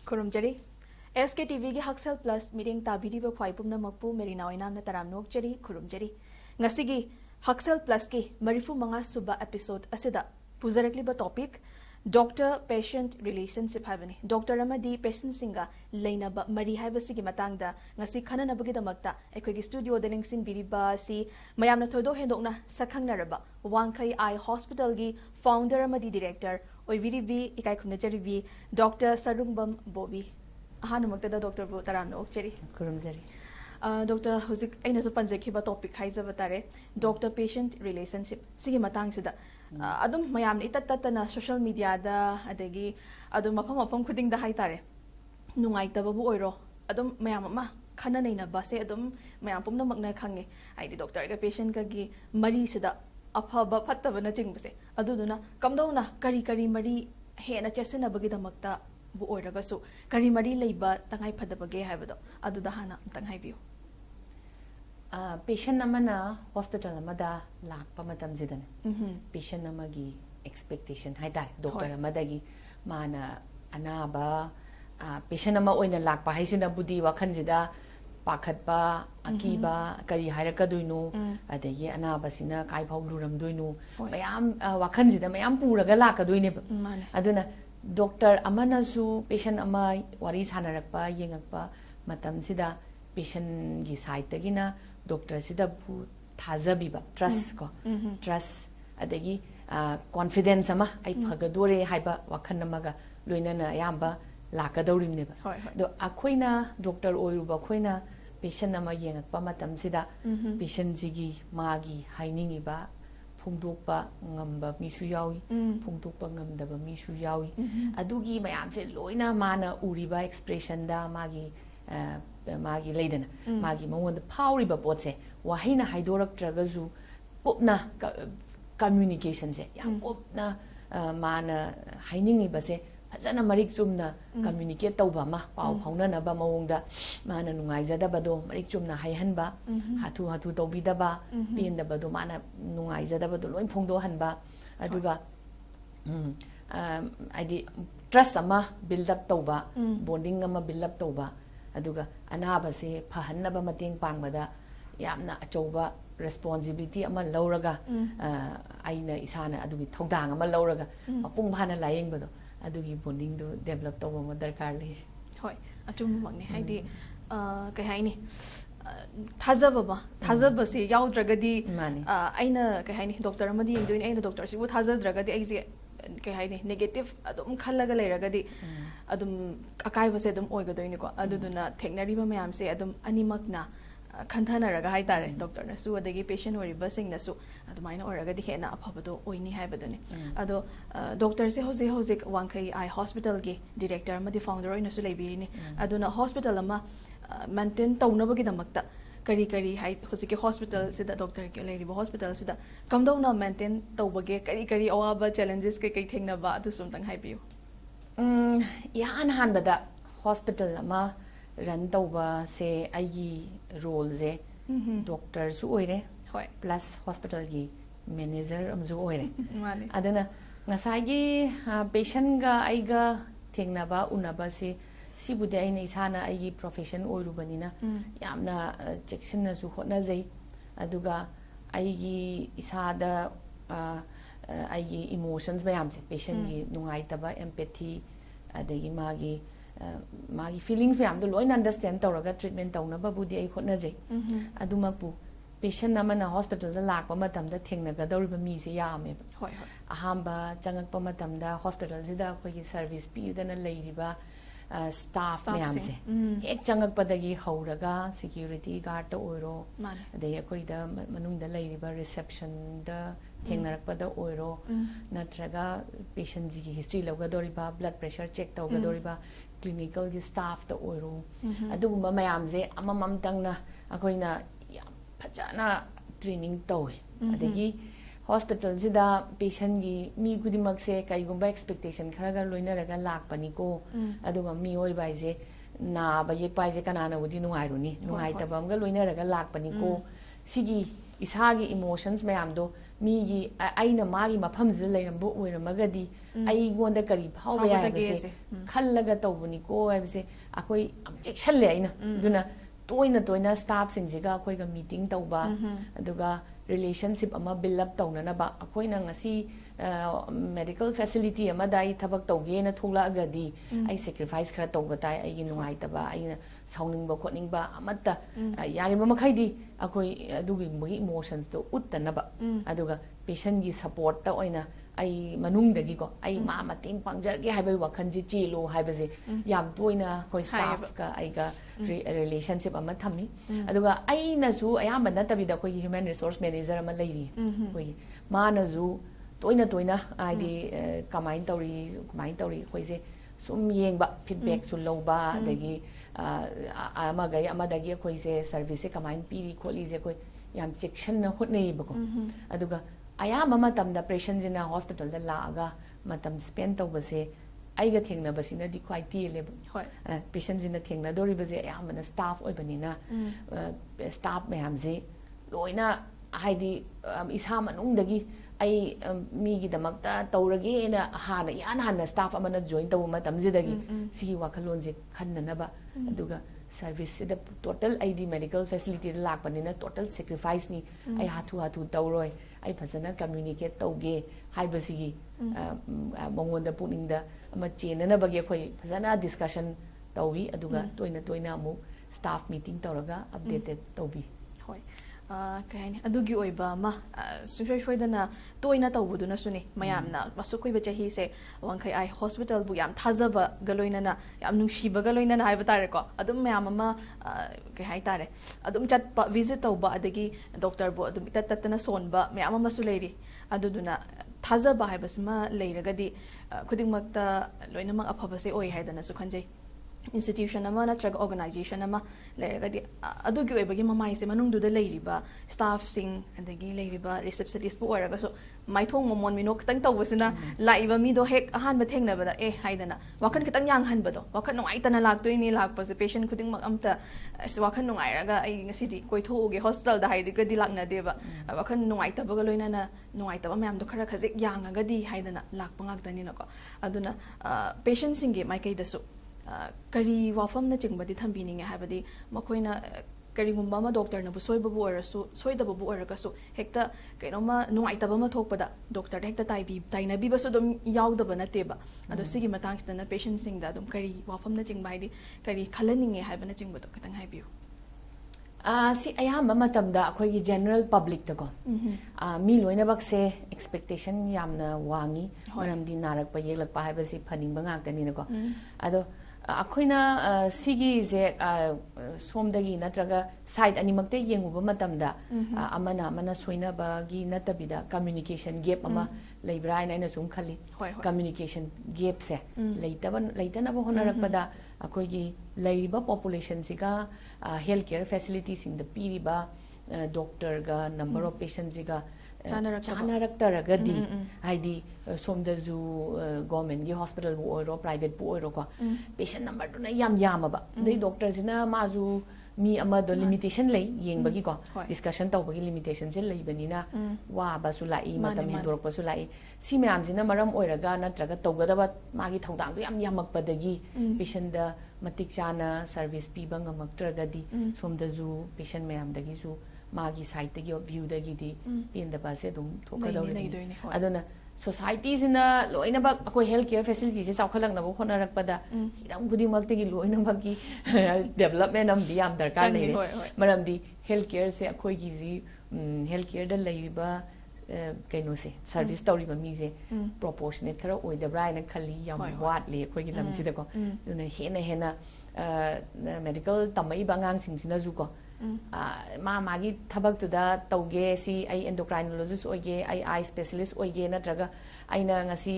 Kurumjari SKTV gi HAKSHEL Plus meeting tabiriba khwaipumna makpu Merina Oinam na taramnok jari Kurumjari ngasigi HAKSHEL Plus ki marifu manga suba episode asida puzarakli ba topic Doctor Patient Relationship habani Doctor amadi patient singa leinaba mari haibasigi matangda ngasi khana nabagi damakta ekhogi studio deling sin biriba si mayamna thodo hendokna sakhangnaraba Wangkhei Eye Hospital gi founder amadi director oibiribi ikai khumna jaribi Dr. Sarungbam Bobi hanumakta da Dr. Bu taramna okcheri Kurumjari Dr. Huzik aina su panjekhiba topic haizaba tare Doctor Patient Relationship sigi matang sida adum mayam ni tattatana social media da adagi adum mafam khuding da haitare nungai tababu oiro adum mayam ma khana nei na base adum mayam pumna makna khange aidi doctor ga patient ka gi mari sida afaba phattaba na jingbase aduduna kamdona kari mari he na chesena bagi damakta bu oiraga su kari mari leiba tangai phadabage haibado aduda hana tangai biu patient amana hospital amada lakpa matam jidan patient amagi expectation haidar doctor amadagi mana anaba patient ama oina lakpa haisina budi wakhan jida pakhatpa akiba kari hairaka duinu adagi anaba sina kai phau luram duinu mayam wakhan jida mayam puraga lakaduine aduna doctor amana su patient ama wari sanarakpa yengakpa matam sida patient gi side tagina doctor sida bu thazabiba trust ko trust adagi confidence ama ai phagadore haiba wakhan namaga loinana yamba lakadaurimne ba do akhoina doctor oiruba khoina patient ama yengakpa matam sida patient jigi magi hainingi ba phungdokpa ngamba misu yawi phungdokpa ngamdaba misu yawi adugi mayam se loina mana uriba expression da magi magi leidana magi mawon phawriba potse wahina haidorak tragazu popna communication se yam popna mana hainingi base fajana marik chumna communicate tawba ma paw phawna na ba mawongda mana nungaijada bado marik chumna haihanba hathu tawbida ba penda bado mana nungaijada bado loin phongdo hanba aduga adi trust ama build up tawba bonding ama build up tawba aduga anaba se phahanaba mateng pangbada yamna achouba responsibility ama lauraga aina isana adugi thodang ama lauraga apung bhana layeng bado adugi bonding do develop tawba ma darkar le hoi achum magni haidi kai haini thazaba se yaudregadi aina kai haini doctor amadi yengdoin aina doctor si bu thazadregadi aise kai haini negative adum khallaga leiragadi adum akai base adum oigadoini ko aduduna theknariba mayam se adum animakna khanthana raga haitare doctor na su adagi patient oriba sing na su adumaina oragadi hena aphabado oini haibaduni ado doctor se hozik Wangkhei Eye Hospital gi director amadi founder oina su leibirini aduna hospital ama maintain tawnabagi damakta kari hai hozik hospital sida doctor ki leiriba hospital sida kamdona maintain tawbage kari awaba challenges kai thengna ba adu sumtang haibiu yan hanbada hospital ama run tawba se aigi role je doctor su oire plus hospital gi manager amju oire adana ngasai patient ga aiga thengna ba unaba se sibude aina isana aigi profession oirubanina yamna checksin su hotna jai aduga aigi isada aigi emotions bayam se patient gi nungai taba empathy adagi magi feelings bayam do loin understand tawraga treatment tawna ba budi ai hotna jai adumakpu patient namana hospital da lakpa matamda thengnaga dawriba mi se yame ahamba changakpa matamda hospital sida khoi service pidana leiriba staff mayam se ek changakpadagi hauraga security guard to oiro adai khoi da manung da leiriba reception da thengnarakpada oiro natraga patient ji history logadoriba blood pressure check tawgadoriba clinical gi staff da oiro aduguma mayam je amamam tangna akoina yam phajana training tawe adagi hospital sida patient gi mi gudimak se kaigumba expectation kharaga loinaraga lakpani ko aduga mi oi bai je na ba yek pai je kanana udi nungai tabam ga loinaraga lakpani ko sigi isagi emotions mayam do ꯃꯤꯒꯤ ꯑꯩꯅ ꯃꯥꯒꯤ ꯃꯐꯝꯁꯤꯗ ꯂꯩꯔꯝꯕ ꯑꯣꯏꯔꯝꯃꯒꯗꯤ ꯑꯩꯉꯣꯟꯗ ꯀꯔꯤ ꯐꯥꯎꯕ ꯌꯥꯏ ꯍꯥꯏꯕꯁꯦ ꯈꯜꯂꯒ ꯇꯧꯕꯅꯤꯀꯣ ꯍꯥꯏꯕꯁꯦ ꯑꯩꯈꯣꯏ ꯌꯥꯝ ꯆꯦꯛꯁꯜꯂꯦ ꯑꯩꯅ ꯑꯗꯨꯅ ꯇꯣꯏꯅ ꯁ꯭ꯇꯥꯐꯁꯤꯡꯁꯤꯒ ꯑꯩꯈꯣꯏꯒ ꯃꯤꯇꯤꯡ ꯇꯧꯕ ꯑꯗꯨꯒ ꯔꯤꯂꯦꯁꯟꯁꯤꯞ ꯑꯃ ꯕꯤꯜ ꯑꯞ ꯇꯧꯅꯅꯕ ꯑꯩꯈꯣꯏꯅ ꯉꯁꯤ ꯃꯦꯗꯤꯀꯦꯜ ꯐꯦꯁꯤꯂꯤꯇꯤ ꯑꯃꯗ ꯑꯩ ꯊꯕꯛ ꯇꯧꯒꯦꯅ ꯊꯣꯛꯂꯛꯑꯒꯗꯤ ꯑꯩ ꯁꯦꯀ꯭ꯔꯤꯐꯥꯏꯁ ꯈꯔ ꯇꯧꯕ ꯇꯥꯏ ꯑꯩꯒꯤ ꯅꯨꯡꯉꯥꯏꯇꯕ ꯑꯩꯅ ꯁꯥꯎꯅꯤꯡꯕ ꯈꯣꯠꯅꯤꯡꯕ ꯑꯃꯠꯇ ꯌꯥꯔꯤꯕ ꯃꯈꯩꯗꯤ ꯑꯩꯈꯣꯏ ꯑꯗꯨꯒꯨꯝꯕꯒꯤ ꯏꯃꯣꯁꯟꯁꯇꯣ ꯎꯠꯇꯅꯕ ꯑꯗꯨꯒ ꯄꯦꯁꯦꯟꯒꯤ ꯁꯄꯣꯔꯠꯇ ꯑꯣꯏꯅ ꯑꯩ ꯃꯅꯨꯡꯗꯒꯤꯀꯣ ꯑꯩ ꯃꯥ ꯃꯇꯦꯡ ꯄꯥꯡꯖꯔꯒꯦ ꯍꯥꯏꯕꯒꯤ ꯋꯥꯈꯜꯁꯦ ꯆꯦꯜꯂꯣ ꯍꯥꯏꯕꯁꯦ ꯌꯥꯝ ꯇꯣꯏꯅ ꯑꯩꯈꯣꯏ ꯁ꯭ꯇꯥꯐꯀ ꯑꯩꯒ ꯔꯤꯂꯦꯁꯟꯁꯤꯞ ꯑꯃ ꯊꯝꯃꯤ ꯑꯗꯨꯒ ꯑꯩꯅꯁꯨ ꯑꯌꯥꯝꯕ ꯅꯠꯇꯕꯤꯗ ꯑꯩꯈꯣꯏꯒꯤ ꯍ꯭ꯌꯨꯃꯦꯟ ꯔꯤꯁꯣꯔꯁ ꯃꯦꯅꯦꯖꯔ ꯑꯃ ꯂꯩꯔꯤ ꯑꯩꯈꯣꯏꯒꯤ ꯃꯥꯅꯁꯨ ꯇꯣꯏꯅ ꯍꯥꯏꯗꯤ ꯀꯃꯥꯏꯅ ꯇꯧꯔꯤ ꯑꯩꯈꯣꯏꯁꯦ ꯁꯨꯝ ꯌꯦꯡꯕ ꯐꯤꯗꯕꯦꯛꯁꯨ ꯂꯧꯕ ꯑꯗꯒꯤ ꯑꯃꯗꯒꯤ ꯑꯩꯈꯣꯏꯁꯦ ꯁꯔꯚꯤꯁꯁꯦ ꯀꯃꯥꯏꯅ ꯄꯤꯔꯤ ꯈꯣꯠꯂꯤꯁꯦ ꯑꯩꯈꯣꯏ ꯌꯥꯝ ꯆꯦꯛꯁꯤꯟꯅ ꯍꯣꯠꯅꯩꯌꯦꯕꯀꯣ ꯑꯗꯨꯒ ꯑꯌꯥꯝꯕ ꯃꯇꯝꯗ ꯄꯦꯁꯦꯟꯁꯤꯅ ꯍꯣꯁꯄꯤꯇꯥꯜꯗ ꯂꯥꯛꯑꯒ ꯃꯇꯝ ꯁ꯭ꯄꯦꯟ ꯇꯧꯕꯁꯦ ꯑꯩꯒ ꯊꯦꯡꯅꯕꯁꯤꯅꯗꯤ ꯈ꯭ꯋꯥꯏ ꯇꯦꯜꯂꯦꯕ ꯄꯦꯁꯦꯟꯁꯤꯅ ꯊꯦꯡꯅꯗꯣꯔꯤꯕꯁꯦ ꯑꯌꯥꯝꯕꯅ ꯁ꯭ꯇꯥꯐ ꯑꯣꯏꯕꯅꯤꯅ ꯁ꯭ꯇꯥꯐ ꯃꯌꯥꯝꯁꯦ ꯂꯣꯏꯅ ꯍꯥꯏꯗꯤ ꯏꯁꯥ ꯃꯅꯨꯡꯗꯒꯤ ꯑꯩ ꯃꯤꯒꯤꯗꯃꯛꯇ ꯇꯧꯔꯒꯦꯅ ꯏꯍꯥꯟ ꯍꯥꯟꯅ ꯁ꯭ꯇꯥꯐ ꯑꯃꯅ ꯖꯣꯏꯟ ꯇꯧꯕ ꯃꯇꯝꯁꯤꯗꯒꯤ ꯁꯤꯒꯤ ꯋꯥꯈꯜꯂꯣꯟꯁꯦ ꯈꯟꯅꯅꯕ ꯑꯗꯨꯒ ꯁꯔꯚꯤꯁꯁꯤꯗ ꯇꯣꯇꯦꯜ ꯑꯩꯗꯤ ꯃꯦꯗꯤꯀꯦꯜ ꯐꯦꯁꯤꯂꯤꯇꯤꯗ ꯂꯥꯛꯄꯅꯤꯅ ꯇꯣꯇꯦꯜ ꯁꯦꯀ꯭ꯔꯤꯐꯥꯏꯁꯅꯤ ꯑꯩ ꯍꯥꯊꯨ ꯇꯧꯔꯣꯏ ꯑꯩ ꯐꯖꯅ ꯀꯝꯃ꯭ꯌꯨꯅꯤꯀꯦꯠ ꯇꯧꯒꯦ ꯍꯥꯏꯕꯁꯤꯒꯤ ꯃꯉꯣꯟꯗ ꯄꯨꯛꯅꯤꯡꯗ ꯑꯃ ꯆꯦꯟꯅꯅꯕꯒꯤ ꯑꯩꯈꯣꯏ ꯐꯖꯅ ꯗꯤꯁꯀꯁꯟ ꯇꯧꯋꯤ ꯑꯗꯨꯒ ꯇꯣꯏꯅ ꯑꯃꯨꯛ ꯁ꯭ꯇꯥꯐ ꯃꯤꯇꯤꯡ ꯇꯧꯔꯒ ꯑꯞꯗꯦꯇꯦꯠ ꯇꯧꯕꯤ ꯍꯣꯏ ꯀꯩ ꯍꯥꯏꯅꯤ ꯑꯗꯨꯒꯤ ꯑꯣꯏꯕ ꯑꯃ ꯁꯨꯡꯁꯣꯏ ꯁꯣꯏꯗꯅ ꯇꯣꯏꯅ ꯇꯧꯕꯗꯨꯅꯁꯨꯅꯤ ꯃꯌꯥꯝꯅ ꯃꯁꯨꯛ ꯀꯨꯏꯕ ꯆꯍꯤꯁꯦ ꯋꯥꯡꯈꯩ ꯑꯥꯏ ꯍꯣꯁꯄꯤꯇꯥꯜꯕꯨ ꯌꯥꯝ ꯊꯥꯖꯕꯒ ꯂꯣꯏꯅꯅ ꯌꯥꯝ ꯅꯨꯡꯁꯤꯕꯒ ꯂꯣꯏꯅꯅ ꯍꯥꯏꯕ ꯇꯥꯔꯦꯀꯣ ꯑꯗꯨꯝ ꯃꯌꯥꯝ ꯑꯃ ꯀꯩ ꯍꯥꯏꯇꯥꯔꯦ ꯑꯗꯨꯝ ꯆꯠꯄ ꯚꯤꯖꯤꯠ ꯇꯧꯕ ꯑꯗꯒꯤ ꯗꯣꯛꯇꯔꯕꯨ ꯑꯗꯨꯝ ꯏꯇꯠ ꯇꯠꯇꯅ ꯁꯣꯟꯕ ꯃꯌꯥꯝ ꯑꯃꯁꯨ ꯂꯩꯔꯤ ꯑꯗꯨꯗꯨꯅ ꯊꯥꯖꯕ ꯍꯥꯏꯕꯁꯤꯃ ꯂꯩꯔꯒꯗꯤ ꯈꯨꯗꯤꯡꯃꯛꯇ ꯂꯣꯏꯅꯃꯛ ꯑꯐꯕꯁꯦ ꯑꯣꯏ ꯍꯥꯏꯗꯅꯁꯨ ꯈꯟꯖꯩ institution ama natraga organization ama leiragadi adugi oibagi mamaise manungduda leiriba staff sing adagi leiriba receptionist bu oraga so maithong momon mino kitang tawbasina laiba mi do hek ahan ba thengna bada haidana wakan kitang yang han bado wakan nungai tana laktoini lakpase patient khuding mak amta wakan nungai raga ai ngasidi koithoge hospital da haidi gadi lakna deba wakan nungai tabaga loinana nungai taba mayam do khara khajik yang agadi haidana lakpa ngakdani nako aduna patient singe maikai dasu kari wafam na chingbadi thambini nge habadi makoina kari gumba ma doctor na bu soibabu orasu soidabu oragasu hekta kainoma nuaitaba ma thokpada doctor hekta taina bi basu dum yaudaba na teba ado sigi matang sna patient sing da dum kari wafam na chingba haidi kari khalaning nge habana chingbado kitang haibiu si ayam matamda akhoi general public ta ko mi loina bakse expectation yamna wangi maramdi narak pa yelak pa haibasi phaning ba ngak tani na ko ado akoina sigi je somdagi natraga side animakte yenguba matamda amana soina ba gi natabida communication gap ama leibra ina sum khali communication gap se leitana ba honarakpada akoigi leiba population siga healthcare facilities in the piriba doctor ga number of patients siga chanaraktaragadi haidi somdazu government gi hospital bu oiro private bu oiro ko patient number to na yam ba dei doctor sina mazu mi ama do limitation lei yengbagi ko discussion tawbagi limitation je leibani na wa ba su lai matam hindorok pa su lai si myam sina maram oiraga natraga tawgadaba magi thongdang du yamak padagi patient da matik chana service piba ngamaktragadi somdazu patient myam dagi su magi side tagi view dagi di pin da base dum thokadawni aduna societies in the loina bak akoi healthcare facilities is aukhalang na khona rakpada hiram gudi makti gi loina baki development am di am darkar le maram di healthcare se akoi gi ji healthcare da leiba kaino se service tawri ba mi je proportionate khara oi da bra ina khali yam wat le akoi gi lam si da ko na hena medical tamai bangang sing sina zu ko magi thabak tu da tauge si ai endocrinologist oige ai eye specialist oige natraga aina ngasi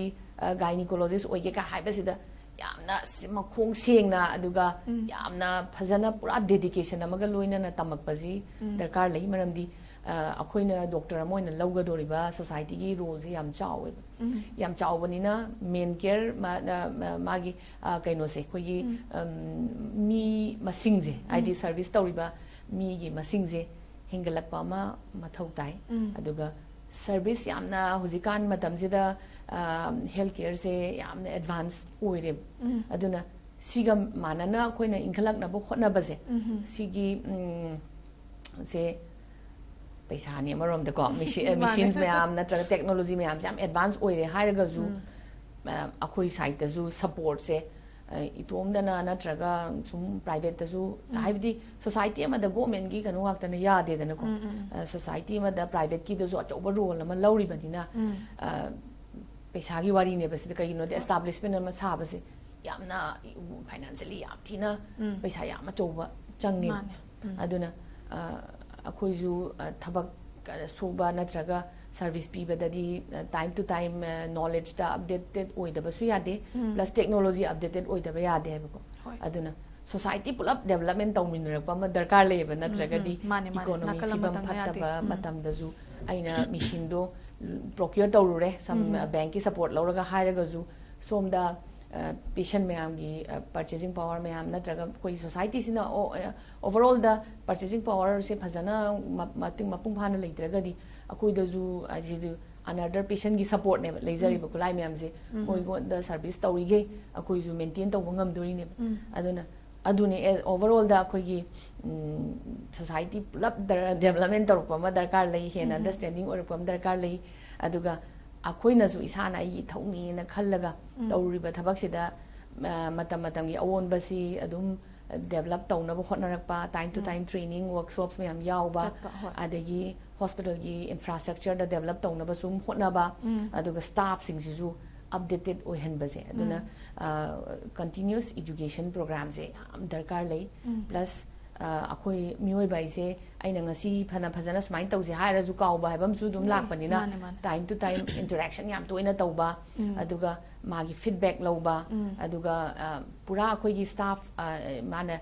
gynecologist oige ka haiba sida yamna makhong sengna aduga yamna phajana pura dedication amaga loina na tamakpaji darkar lei maramdi akoina doctor amoina lawgadoriba society gi role ji yam chawe yam chawbanina main care magi kaino se khogi mi masingje id service tawriba mi gi masingje hingalakpa ma mathau tai aduga service yamna huzikan matamsida healthcare se yamna advance oire aduna siga manana koina inkhalak na bo khotna base sigi se paisa ni amarom da ko machines mayam natra technology mayam jam advance oire hairaga zu akhoi site da zu support se itomdana natraga sum private da zu haibdi society ama da government gi kanu wakta na yade da na ko society ama da private ki da zu achoba role ama lauri banina paisa gi wari ne base da kai no the establishment ama sa base yamna financially yam thina paisa yam achoba changne aduna akhoi ju thabak suba natraga service pibadadi time to time knowledge da updated oidaba su yade plus technology updated oidaba yade ko aduna society pull up development tawminrakpa ma darkar leba natraga di economy fibam phattaba matam da ju aina machine do procure tawrure some bank ki support lauraga hairaga ju somda patient mayam gi purchasing power mayam natraga koi society sina overall the purchasing power se phajana mating mapung phana leitraga di akoi da ju aji another patient gi support ne leizari ba kulai mayam je moi go the service tawrige akoi ju maintain taw ngam dori ne aduna adune overall da akoi gi society pull up development tarpa ma darkar lei hen understanding or pam darkar lei aduga akoina ju isana yi thongni na khallaga tawriba thabak sida matam matam gi awon basi adum develop tawna ba hotnarakpa time to time training workshops mayam yawba adagi hospital gi infrastructure da develop tawna ba sum hotnaba aduga staff sing ju updated oihan base aduna continuous education programs e am darkar lei plus akhoi mioi bai se aina ngasi phana phajana smai tawse haira ju kaw ba habam su dum lakpanina time to time interaction yam toina tawba aduga magi feedback lawba aduga pura akhoi gi staff mana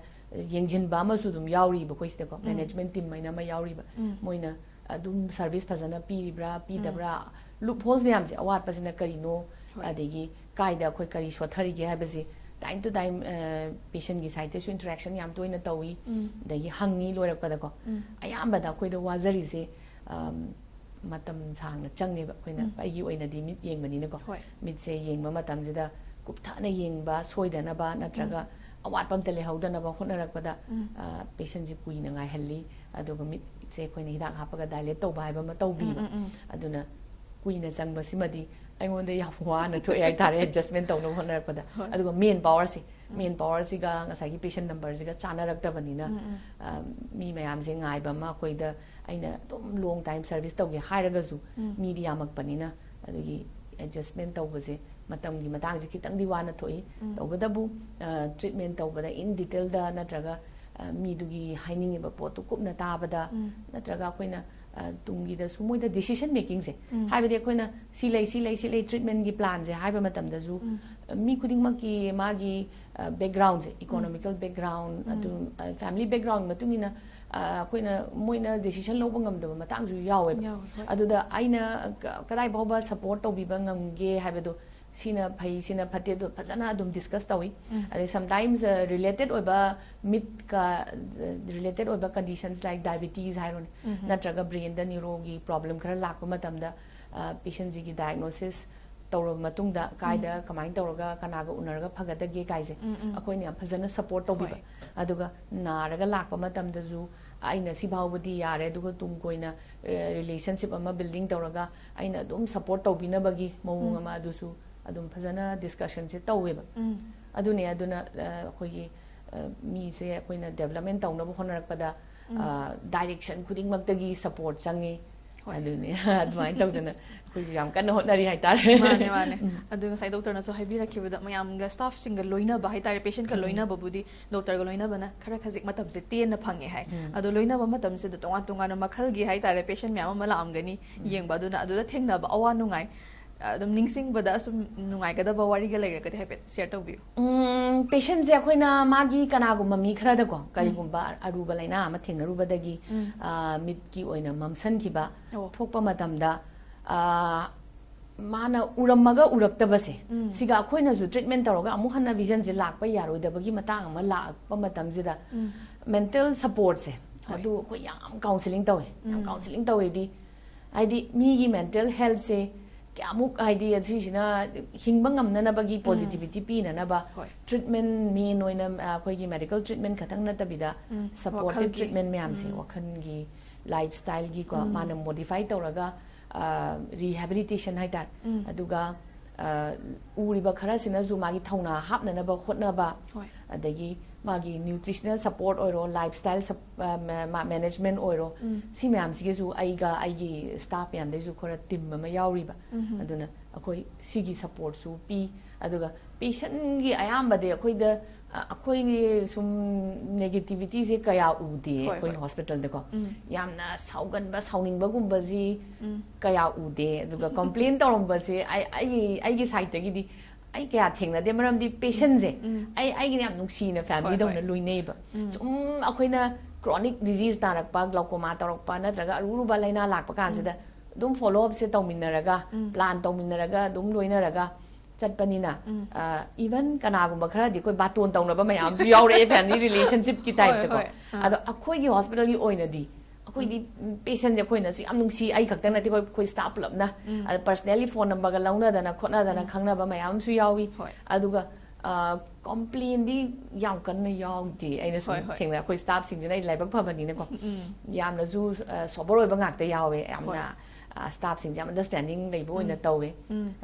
yengjin ba ma su dum yauri ba khoi se ko management team maina ma yauri ba moina adum service phajana piribra pidabra loopholes ne amse awat pasina karino adegi kaida akhoi kari sothari ge habase time to time patient gi side su interaction yam toina tawi dagi hangi loirakpa da ko ayamba da khoi da wazari se matam sangna changne ba khoina ai gi oina di mit yengmani ne ko mit se yengma matam jida kuptha na yengba soidana ba natraga awat pam tele haudana ba honarakpa da patient ji kuina ngai halli aduga mit se khoina hidak hapaga dilate to ba ba ma tawbi ba aduna kuina changba simadi aingonda yawa na to ai tare adjustment tawna honarakpa da aduga main power si ga ngasai gi patient number si ga chana rakta banina mi mayam se ngai ba ma khoi da aina dum long time service tawge hairaga ju media mak panina adugi adjustment tawbase matam gi matang ji kitang di wana thoi tawbada bu treatment tawbada in detail da natraga mi dugi haining ba pot kup na tabada natraga koina tungi da sumoi da decision making se haibade koina silai treatment gi plan je haiba matam da ju mi khuding mak ki magi background se economical background adu family background matungina koina moina decision loba ngam da matang ju yawe aduda aina kadai boba support to biba ngamge haibado sina phai sina phate do phajana dum discuss tawi ade sometimes related oba mit ka related oba conditions like diabetes hairon natraga brain da neurogi problem khara lakpa matam da patient ji gi diagnosis tawro matung da kaida kamai tawraga kanaga unarga phagada ge kaise akoini am phajana support tobiba aduga naraga lakpa matam da ju aina si bawbadi yare aduga tum koina relationship ama building tawraga aina dum support tobina bagi mawung ama adusu adum phajana discussion se taweba adune aduna khoi mi se koina development tawna bo honarakpada direction khuding maktagi support change adune admai tawdana khoi yam kan hotnari hai tare mane adu sai doctor na so haibira khibada mayam ga staff singa loina ba hai tare patient ka loina babudi doctor ga loina bana khara khajik matam se ten na phange hai adu loina ba matam se da tonga tonga na makhal gi hai tare patient myam ma lam gani yeng ba aduna adula thengna ba awa nungai adum ningsing bada asum nungai ga da ba wari ga lega ka happy share to biu patient se khoina magi kanagum mami khara da ko karigumba aruba laina ama thengnaruba dagi mit ki oina mamsan ki ba thokpa matam da mana uramaga uraktabase siga khoina ju treatment taroga amu hanna vision je lakpa yaroi da bagi matang ama lakpa matam je da mental support se adu ko yam counseling tawe di ꯍꯥꯏꯗꯤ ꯃꯤꯒꯤ mental ꯍꯦꯜꯊꯁꯦ ꯀꯌꯥꯃꯨꯛ ꯍꯥꯏꯗꯤ ꯑꯁꯤꯁꯤꯅ ꯍꯤꯡꯕ ꯉꯝꯅꯅꯕꯒꯤ positivity ꯄꯤꯅꯅꯕ treatment ꯃꯦꯟ ꯑꯣꯏꯅ ꯑꯩꯈꯣꯏꯒꯤ medical treatment ꯈꯛꯇꯪ ꯅꯠꯇꯕꯤꯗ ꯁꯄꯣꯔꯇꯤቭ treatment ꯃꯌꯥꯝꯁꯦ ꯋꯥꯈꯜꯒꯤ ꯂꯥꯏꯐ ꯁ꯭ꯇꯥꯏꯜꯒꯤꯀꯣ ꯃꯥꯅ ꯃꯣꯗꯤꯐꯥꯏ ꯇꯧꯔꯒ ꯔꯤꯍꯦꯕꯤꯂꯤꯇꯦꯁꯟ ꯍꯥꯏꯇꯥꯔꯦ ꯑꯗꯨꯒ ꯎꯔꯤꯕ ꯈꯔꯁꯤꯅꯁꯨ ꯃꯥꯒꯤ ꯊꯧꯅꯥ ꯍꯥꯞꯅꯅꯕ ꯍꯣꯠꯅꯕ ꯑꯗꯒꯤ ꯃꯥꯒꯤ ꯅ꯭ꯌꯨꯇ꯭ꯔꯤꯁꯅꯦꯜ ꯁꯄꯣꯔꯠ ꯑꯣꯏꯔꯣ ꯂꯥꯏꯐ ꯁ꯭ꯇꯥꯏꯜ ꯃꯦꯅꯦꯖꯃꯦꯟ ꯑꯣꯏꯔꯣ ꯑꯁꯤ ꯃꯌꯥꯝꯁꯤꯒꯤꯁꯨ ꯑꯩꯒ ꯑꯩꯒꯤ ꯁ꯭ꯇꯥꯐ ꯃꯌꯥꯝꯗꯩꯁꯨ ꯈꯔ ꯇꯤꯝ ꯑꯃ ꯌꯥꯎꯔꯤꯕ ꯑꯗꯨꯅ ꯑꯩꯈꯣꯏ ꯁꯤꯒꯤ ꯁꯄꯣꯔꯠꯁꯨ ꯄꯤ ꯑꯗꯨꯒ ꯄꯦꯁꯟꯒꯤ ꯑꯌꯥꯝꯕꯗꯤ ꯑꯩꯈꯣꯏꯒꯤ ꯁꯨꯝ ꯅꯦꯒꯦꯇꯤꯚꯤꯇꯤꯁꯦ ꯀꯌꯥ ꯎꯗꯦ ꯑꯩꯈꯣꯏ ꯍꯣꯁꯄꯤꯇꯥꯜꯗꯀꯣ ꯌꯥꯝꯅ ꯁꯥꯎꯒꯟꯕ ꯁꯥꯎꯅꯤꯡꯕꯒꯨꯝꯕꯁꯤ ꯀꯌꯥ ꯎꯗꯦ ꯑꯗꯨꯒ ꯀꯝꯄ꯭ꯂꯦꯟ ꯇꯧꯔꯝꯕꯁꯦ ꯑꯩꯒꯤ ꯁꯥꯏꯠꯇꯒꯤꯗꯤ ꯑꯩ ꯀꯌꯥ ꯊꯦꯡꯅꯗꯦ ꯃꯔꯝꯗꯤ ꯄꯦꯁꯟꯁꯦ ꯑꯩꯒꯤꯅ ꯌꯥꯝ ꯅꯨꯡꯁꯤꯅ ꯐꯦꯃꯤꯂꯤꯗꯧꯅ ꯂꯣꯏꯅꯩꯕ ꯁꯨꯝ ꯑꯩꯈꯣꯏꯅ ꯀ꯭ꯔꯣꯅꯤꯛ ꯗꯤꯖꯤꯖ ꯅꯥꯔꯛꯄ ꯒ꯭ꯂꯥꯎꯀꯣꯃꯥ ꯇꯧꯔꯛꯄ ꯅꯠꯇ꯭ꯔꯒ ꯑꯔꯨꯕ ꯂꯥꯏꯅꯥ ꯂꯥꯛꯄ ꯀꯥꯟꯁꯤꯗ ꯑꯗꯨꯝ ꯐꯣꯂꯣ ꯑꯞꯁꯦ ꯇꯧꯃꯤꯟꯅꯔꯒ ꯄ꯭ꯂꯥꯟ ꯇꯧꯃꯤꯟꯅꯔꯒ ꯑꯗꯨꯝ ꯂꯣꯏꯅꯔꯒ ꯆꯠꯄꯅꯤꯅ ꯏꯚꯟ ꯀꯅꯥꯒꯨꯝꯕ ꯈꯔꯗꯤ ꯑꯩꯈꯣꯏ ꯕꯥꯇꯣꯟ ꯇꯧꯅꯕ ꯃꯌꯥꯝꯁꯨ ꯌꯥꯎꯔꯛꯑꯦ ꯐꯦꯃꯤꯂꯤ ꯔꯤꯂꯦꯁꯟꯁꯤꯞꯀꯤ ꯇꯥꯏꯞꯇꯀꯣ ꯑꯗꯣ ꯑꯩꯈꯣꯏꯒꯤ ꯍꯣꯁꯄꯤꯇꯥꯜꯒꯤ ꯑꯣꯏꯅꯗꯤ ꯑꯩꯈꯣꯏꯗꯤ ꯄꯦꯁꯦꯟꯁꯦ ꯑꯩꯈꯣꯏꯅꯁꯨ ꯌꯥꯝ ꯅꯨꯡꯁꯤ ꯑꯩ ꯈꯛꯇꯪ ꯅꯠꯇꯦ ꯑꯩꯈꯣꯏ ꯁ꯭ꯇꯥꯐ ꯄꯨꯂꯞꯅ ꯑꯗ ꯄꯔꯁꯅꯦꯜꯂꯤ ꯐꯣꯟ ꯅꯝꯕꯔꯒ ꯂꯧꯅꯗꯅ ꯈꯣꯠꯅꯗꯅ ꯈꯪꯅꯕ ꯃꯌꯥꯝ ꯑꯃꯁꯨ ꯌꯥꯎꯏ ꯑꯗꯨꯒ ꯀꯣꯝꯄ꯭ꯂꯦꯟꯗꯤ ꯌꯥꯝ ꯀꯟꯅ ꯌꯥꯎꯗꯦ ꯑꯩꯅ ꯁꯨꯝ ꯊꯦꯡꯅ ꯑꯩꯈꯣꯏ ꯁ꯭ꯇꯥꯐꯁꯤꯡꯁꯤꯅ ꯑꯩ ꯂꯥꯏꯕꯛ ꯐꯕꯅꯤꯅꯀꯣ ꯌꯥꯝꯅꯁꯨ ꯁꯣꯕꯔ ꯑꯣꯏꯕ ꯉꯥꯛꯇ ꯌꯥꯎꯋꯦ ꯌꯥꯝꯅ ꯁ꯭ꯇꯥꯐꯁꯤꯡꯁꯦ ꯌꯥꯝ ꯑꯟꯗꯔꯁꯇꯦꯟꯗꯤꯡ ꯂꯩꯕ ꯑꯣꯏꯅ ꯇꯧꯋꯦ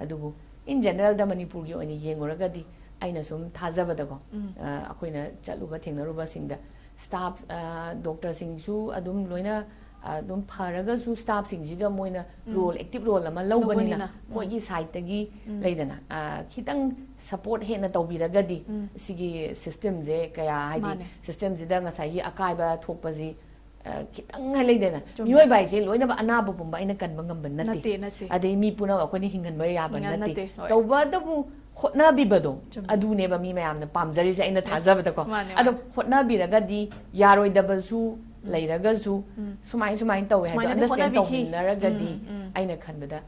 ꯑꯗꯨꯕꯨ ꯏꯟ ꯖꯦꯅꯔꯦꯜꯗ ꯃꯅꯤꯄꯨꯔꯒꯤ ꯑꯣꯏꯅ ꯌꯦꯡꯉꯨꯔꯒꯗꯤ ꯑꯩꯅ ꯁꯨꯝ ꯊꯥꯖꯕꯗꯀꯣ ꯑꯩꯈꯣꯏꯅ ꯆꯠꯂꯨꯕ ꯊꯦꯡꯅꯔꯨꯕꯁꯤꯡꯗ ꯁ꯭ꯇꯥꯐ ꯗꯣꯛꯇꯔꯁꯤꯡꯁꯨ ꯑꯗꯨꯝ ꯂꯣꯏꯅ ꯑꯗꯨꯝ ꯐꯔꯒꯁꯨ ꯁ꯭ꯇꯥꯐꯁꯤꯡꯁꯤꯒ ꯃꯣꯏꯅ ꯔꯣꯜ ꯑꯦꯛꯇꯤꯚ ꯔꯣꯜ ꯑꯃ ꯂꯧꯕꯅꯤꯅ ꯃꯣꯏꯒꯤ ꯁꯥꯏꯠꯇꯒꯤ ꯂꯩꯗꯅ ꯈꯤꯇꯪ ꯁꯄꯣꯔꯠ ꯍꯦꯟꯅ ꯇꯧꯕꯤꯔꯒꯗꯤ ꯁꯤꯒꯤ ꯁꯤꯁꯇꯦꯝꯁꯦ ꯀꯌꯥ ꯍꯥꯏꯗꯤ ꯁꯤꯁꯇꯦꯝꯁꯤꯗ ꯉꯁꯥꯏꯒꯤ ꯑꯀꯥꯏꯕ ꯊꯣꯛꯄꯁꯤ khitang leidena mioi bai je loina ba anabu pumba ina kan bangam ban nate ade mi puna ko ni hingan ba ya ban nate to ba da bu khotna bi bado adu ne ba mi mayam na pamjari je ina thaja ba ko ado khotna bi raga di yaroi da ba zu leiraga zu sumai tawe ha understand to na raga di aina khan ba da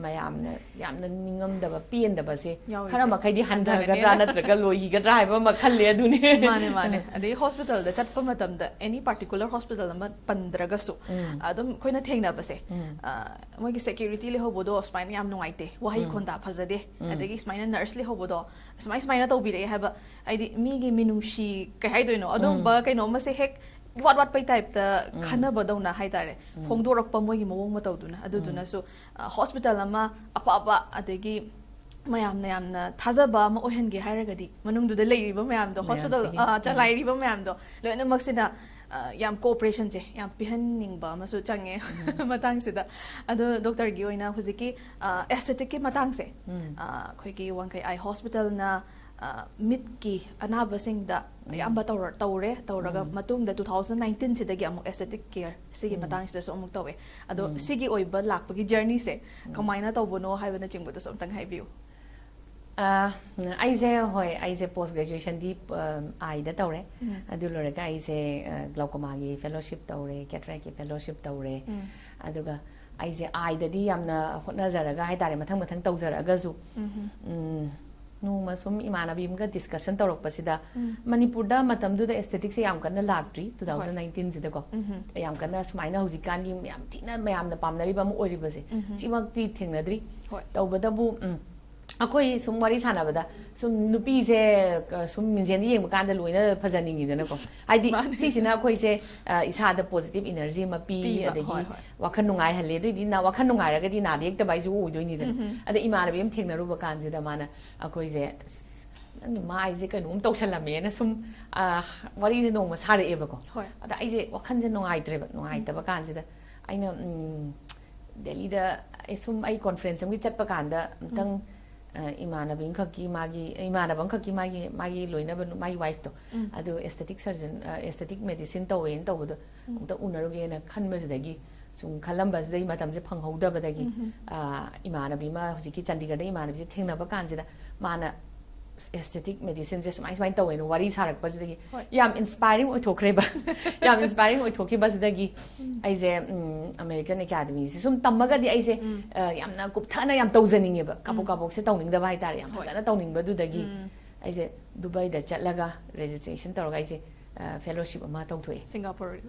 mayamna yamna ningam da ba pien da ba se khara ma khai di handa ga dra natraga loi ga dra ba ma khalle adu ne mane ade hospital da chatpa matam da any particular hospital ma pandraga su adum khoina thengna ba se moi gi security le hobodo spine yam nuaite wahi khonda phajade adegi spine nurse le hobodo spine to bi re ha ba aidi mi gi minungshi kai hai doino adum ba kai no ma se hek what pay type the khana badona hai tare phongdorok pa moi gi mawong ma tawduna aduduna so hospital ama apa adegi mayam na yamna thajaba ma ohenge hairagadi manungdu da leiriba mayam do hospital cha lairiba mayam do loina maksina yam cooperation je yam pihanning ba ma so change matang sida ado doctor gi oina huziki aesthetic ki matang se khoi gi Wangkhei eye hospital na mid ki anaba sing da yamba tawraga matung da 2019 sidagi amuk aesthetic care sigi matang sida so amuk tawe ado sigi oiba lakpagi journey se kamaina tawbono haibana chingbo to somtang haibiu aise post graduation di ai da tawre adu lorega aise glaucoma gi fellowship tawre cataract gi fellowship tawre aduga aise ai da di yamna hotna jaraga hai tare mathang tawjaraga zu no masum imana bimga discussion tawrokpasida Manipur da matamdu da aesthetics yam kana lagtri 2019 sida ko yam kana sumaina hojikan gi yam tina mayam na pamnari ba mu ori base chimakti thengnadri tawbada bu akoi sum wari sana bada sum nupi se sum minjen yeng kan da loina phajaningi dana ko haidi si sina koi se isa da positive energy ma pi adagi wakhan nungai halle dui di na wakhan nungai raga di na dek ta bai ju oi doi ni dana ada imana bem thengna ru ba kan je da mana akoi se ma ai je kan um tawsalame na sum wari je no ma sare e ba ko ada ai je wakhan je nungai ta ba kan je da aina Delhi da sum ai conference mi chat pa kan da tang imana bin khaki magi loina ba my wife to adu aesthetic surgeon aesthetic medicine to wen to do ta unaruge na khanba jidagi sum khalam bas dai matam je phang hauda badagi imana bi ma hujiki chandigarh da imana bi thengna ba kan jida mana aesthetic medicine je sumai to wen wari sarak bas dagi yam inspiring oi thokre ba yam inspiring oi thoki bas dagi ai je American Academy sum tamaga di ai je yamna kupthana yam tawjaninge ba kabok se tawning da bai tar yam phajana tawning ba du dagi ai je Dubai da chatlaga registration tawga ai je fellowship ama tawthoi Singapore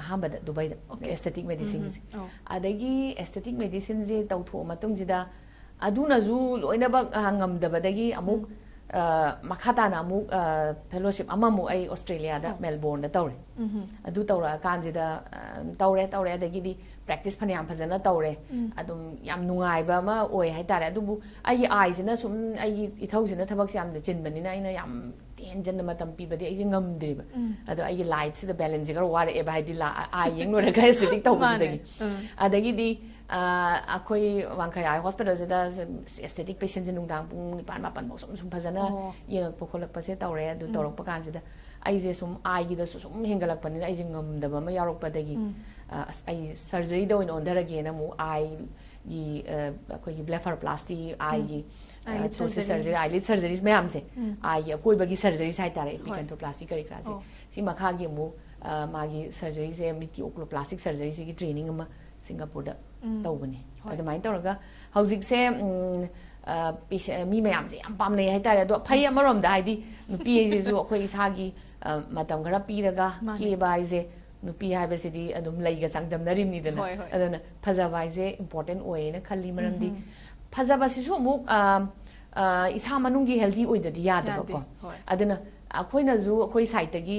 ahambada Dubai da aesthetic medicine gi adagi aesthetic medicine je tawtho matung jida aduna zu loina ba hangam dabadagi amuk makata na amuk fellowship ama mu ai Australia da Melbourne da tawre adu tawra kanjida tawre adagi di practice phanyam phajana tawre adum yam nungai ba ma oi hai tare adubu ai ai jina sum ai ithau jina thabak yam de chinbani na ina yam tension matam pi badi ai ngam de ba adu ai life se the balance gar war e ba hai di la ai yeng no ga aesthetic taw dagi adagi di akoi Wangkhei Eye Hospital se da aesthetic patients in ungdang pung 9-8 bo sum phajana yeng pokolak pa se tawre adu tawrak pa kan se da ai je sum ai gi da sum hengalak pani ai je ngam da ba ma yarok pa dagi ai surgery do in under again mu ai gi akoi blepharoplasty ai gi surgery eyelid surgeries me am se ai akoi bagi surgery sai tare epicantroplasty kari kra se si makha gi mu magi surgery se mit ki oculoplastic surgery se gi training ma Singapore da tawbani adamai tawraga hauzik se mi mayam se am pam nei hai tare do phai amarom da haidi nupi je ju akoi isa gi matam khara piraga ki bai je nupi haiba sidi adum laiga changdam narim ni dana adana phajaba ise important oye na khali maram di phajaba sisu muk isa manungi healthy oidadi yada ko adana akoina zu akoi site tagi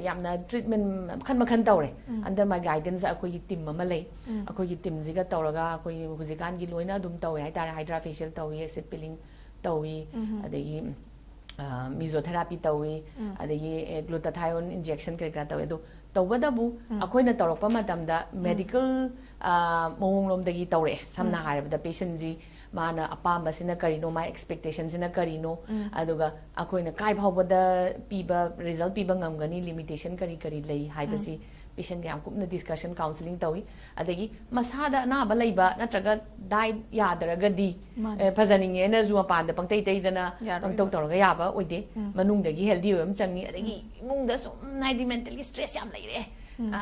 yamna treatment makhan tawre under my guidance akoi team ama lei akoi team jiga tawraga akoi hujikan gi loina dum tawe hai tar hydra facial tawi acid peeling tawi adagi mesotherapy tawi adagi glutathione injection kra tawi do tawbadabu akoina tawrakpa matamda medical mawonglom dagi tawre samna harabada patient ji mana apamba sina karino my expectation sina karino aduga akoina kai phawbada piba result piba ngamgani limitation kari lei haibasi patient yam kupna discussion counseling tawi adagi masada na ba leiba natraga diet yadaraga di phajaninge na zu apanda pangtai tai dana pangtau tawraga yaba oide manungdagi healthy oyam changi adagi imungda so naidi mentally stress yam leire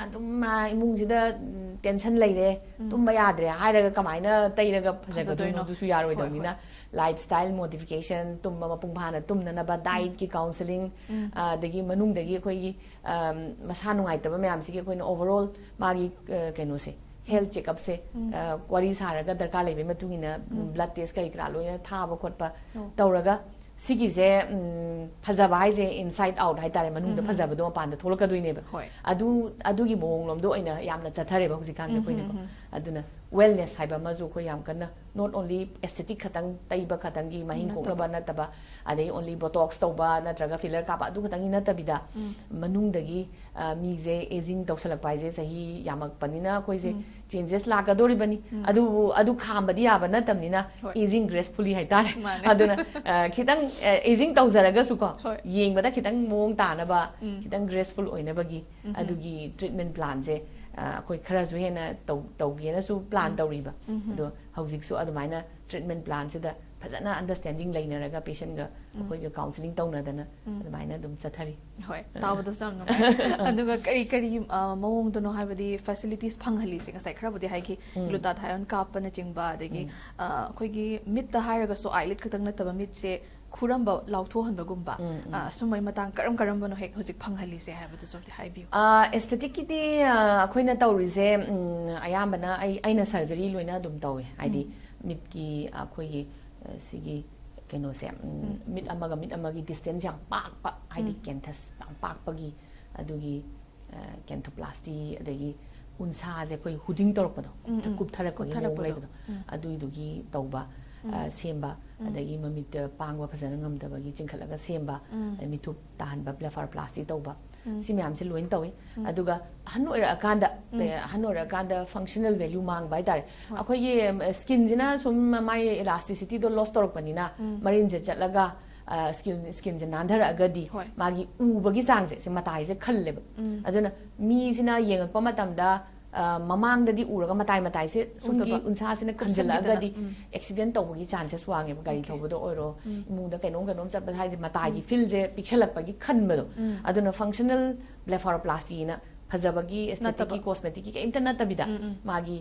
adum imungjida tension leire tumba yadre hairaga kamaina tairaga phajaga du su yaroi dawina lifestyle modification tumba mapung phana tumna na ba diet ki counseling dagi manung dagi khoi gi masa nungai taba mayam si ki khoi na overall magi keno se health checkup se query saraga darka lebe matungina blood test kai kra loya thaba khotpa tawraga sigi je phajaba hai je inside out hai tare manung da phajaba do pan da tholaka doine ba adu gi mong lom do aina yamna chathare ba husi kan je koine ko aduna wellness haiba mazu ko yam kana not only aesthetic khatang taiba khatang gi mahing ko ba na taba adai only botox toba na traga filler ka ba adu khatang ina tabida manung dagi mi je aging toksalak pai je sahi yamak panina koi je changes la ka dori bani adu khamba di aba na tamnina aging gracefully hai tare aduna khitang aging tawjaraga su ko yeng bada khitang mong ta na ba khitang graceful oina bagi adugi treatment plan je akoi khara su hena tawgi na su plan tawriba ado hauzik su adumaina treatment plan se da phajana understanding lainaraga patient ga akoi ga counseling tawna dana adumaina dum chathari hoi tawada sam no aduga kari mawong dono haibadi facilities phanghali se ngasai khara budi haiki glutathione kapana chingba adagi akoi gi mit ta hairaga so eyelid khatang na taba mit se khuramba lautho hanba gumba sumai matang karam bano hek hojik phanghali se haibadu so haibiu aesthetic ki di akoina tawrise ayambana aina surgery loina dum tawe aidi mit ki akoi sigi keno se mit amagi distance yang pak aidi kenthas pak pagi adugi kenthoplasty adagi unsa je koi huding torpado kup thara ko leibado adugi tawba semba adagi mamit pangwa phajana ngamdabagi chingkhalaga semba mithup tahanba blepharoplasty tawba si myam se loin tawi aduga hanora kanda functional value mang bai tare akoi ye skin jina sum mai elasticity do loss torok panina marin je chatlaga skin je nandhara agadi magi ubagi chang se matai je khalle aduna mi sina yengakpa matamda mamang da di uraga matai se sumgi unsa sina khamjala agadi accident tawgi chances wange gari thobodo oiro imungda kainom chatba haidi matai gi feel je pichalakpa gi khanbado aduna functional blepharoplasty na phajabagi aesthetic cosmetic ki internet tabida magi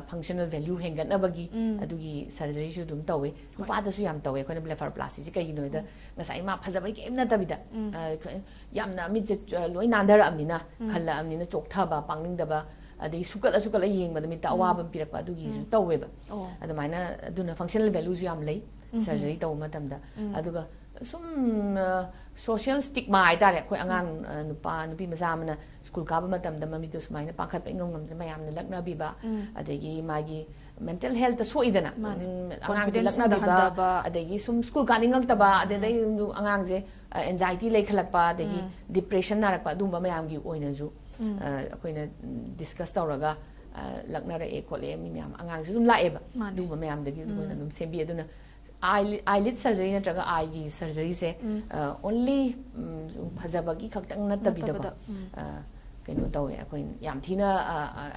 functional value hengatnabagi adugi surgery su dum tawe nupada su yam tawe khona blepharoplasty ji kai noida ngasai ma phajabai ke na tabida yamna mi je loi nandar amnina khalla amnina chokthaba pangning adai sukala yeng ba mi ta awaba pirak ba adugi su tawe ba adamaina aduna functional values yam lei surgery taw matamda aduga sum social stigma ai tare khoi angang nupi mazamna school ka ba matamda mami to sumaina pakhat pa ingong ngam mayam na lakna biba adagi magi mental health so idana angang je lakna biba adagi sum school ka ningam taba adai angang je anxiety lei khalak pa adagi depression narak pa dumba mayam gi oina ju akoina discuss tawraga lakna ra e khole mi mayam angang ju dum lae ba dumba mayam dagi oina dum sembi aduna eyelid surgery natraga eye surgery se only phajabagi khaktang natabida ko kaino tawe akoin yam thina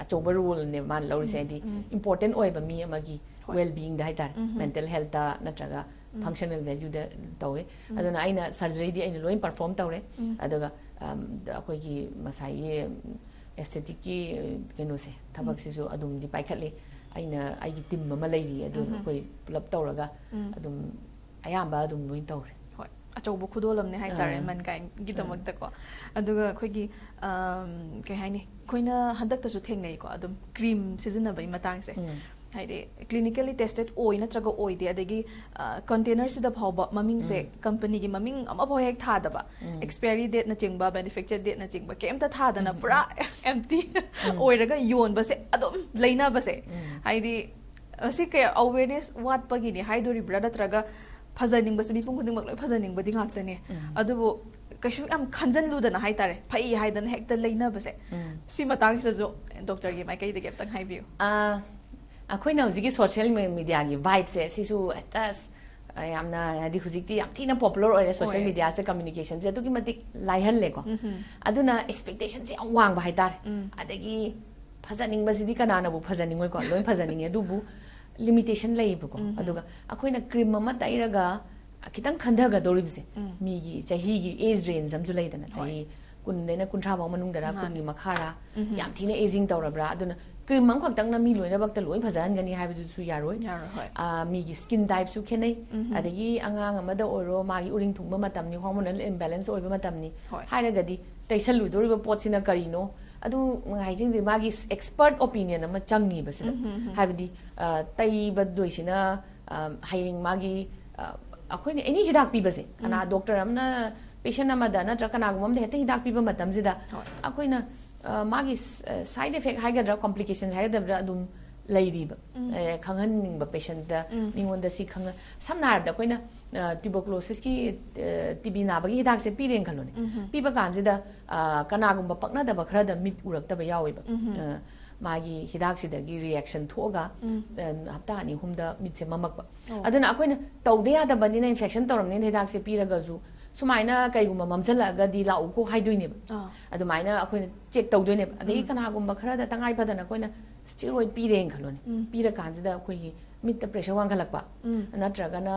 achoba rule ne man lori se di important oiba mi amagi well being da haitar mental health da natraga functional value da tawe aduna aina surgery di aina loin perform tawre aduga akoi gi masai aesthetic ki kaino se thabak si jo adum di paikhatle aina aigi team mama leiri adu koi pulap tawraga adum ayamba adum loi tawre hoi achobu khudolam ne haitare man kai gidamak ta ko aduga khoi gi kai haini khoina hadak ta su thengnei ko adum cream season bai matang se haide clinically tested oi natraga oi de adagi container sida phawba maming se company gi maming ama bho hek tha daba expiry date na chingba manufacture date na chingba kemta tha dana pura empty oi raga yon ba se adum leina ba se haide asi ke awareness wat pagi ni haidori brother traga phajaning ba se mipung khuding mak loi phajaning ba ding hakta ne adubo kashu am khanjan lu dana haitare phai haidan hekta leina ba se si matang se jo doctor gi mai kai de gep tang haibiu akoina hujiki social media gi vibe se sisu tas yamna adi hujikti yam thina popular ore social media se communication se tuki matik laihan le ko aduna expectation se awang ba haitar adagi phajaning ba sidi kana na bu phajaning oi ko loi phajaning e dubu limitation lei bu ko aduga akoina cream ma tairaga kitang khandhaga doribse mi gi chahi gi age range amju leidana chahi kun dena kun tha ba manung dara kun ni makhara yam thina aging tawrabra aduna cream mang khak tang na mi loina bakta loi phajan gani haibu su yaroi mi gi skin type su khenai adagi angang amada oro magi uring thungba matam ni hormonal imbalance oiba matam ni hairaga di taisalu doriba potsina karino adu haijing di magi expert opinion ama changni basida haibdi taiba doisina haying magi akoini any hidak pi base ana doctor amna patient amada na trakana gumam de hete hidak pi ba matam zida akoina magi side effect haigadra complications haigadra adum leiriba khangan ningba patient da ningonda si khang samna harda koina tuberculosis ki TB na bagi hidak se pireng khalone piba kanjida kana gumba pakna da bakhra da mit urak da ba yawiba magi hidak si da gi reaction thoga hapta ani humda mit se mamak ba aduna akoina tawde ya da banina infection tawramne hidak se piraga zu sumaina kaigumba mamsala di lau ko haidoine ba adumaina akoina check tawdoine ba adai kana gumba khara da tangai padana akoina steroid pireng khalone pira kanjida akoi mit da pressure wang khalak ba natraga na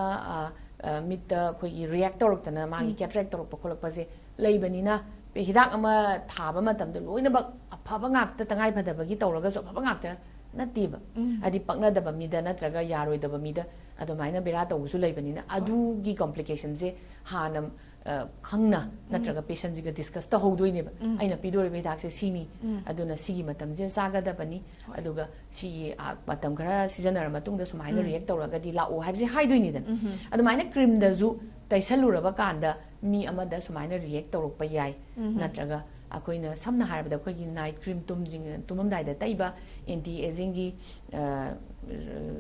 mit da akoi react torktana magi cataract torok pakholak pa se leibanina pe hidak ama thaba matam da loina ba afaba ngak ta tangai padabagi tawraga so afaba ngak ta natiba adi pakna da ba mida natraga yaroi da ba mida adumaina bera tawsu leibanina adu gi complications se hanam khangna natraga patient jiga discuss ta hodoine ba aina pidore be dak se sini aduna sigi matam je saga da bani aduga si matam khara season ar matung da sumaina react tawraga di la o habse haidoini dan adumaina cream da zu taisalura ba kanda mi amada sumaina react tawrok pa yai natraga akoina samna harabada khoi gi night cream tumam dai da taiba anti aging gi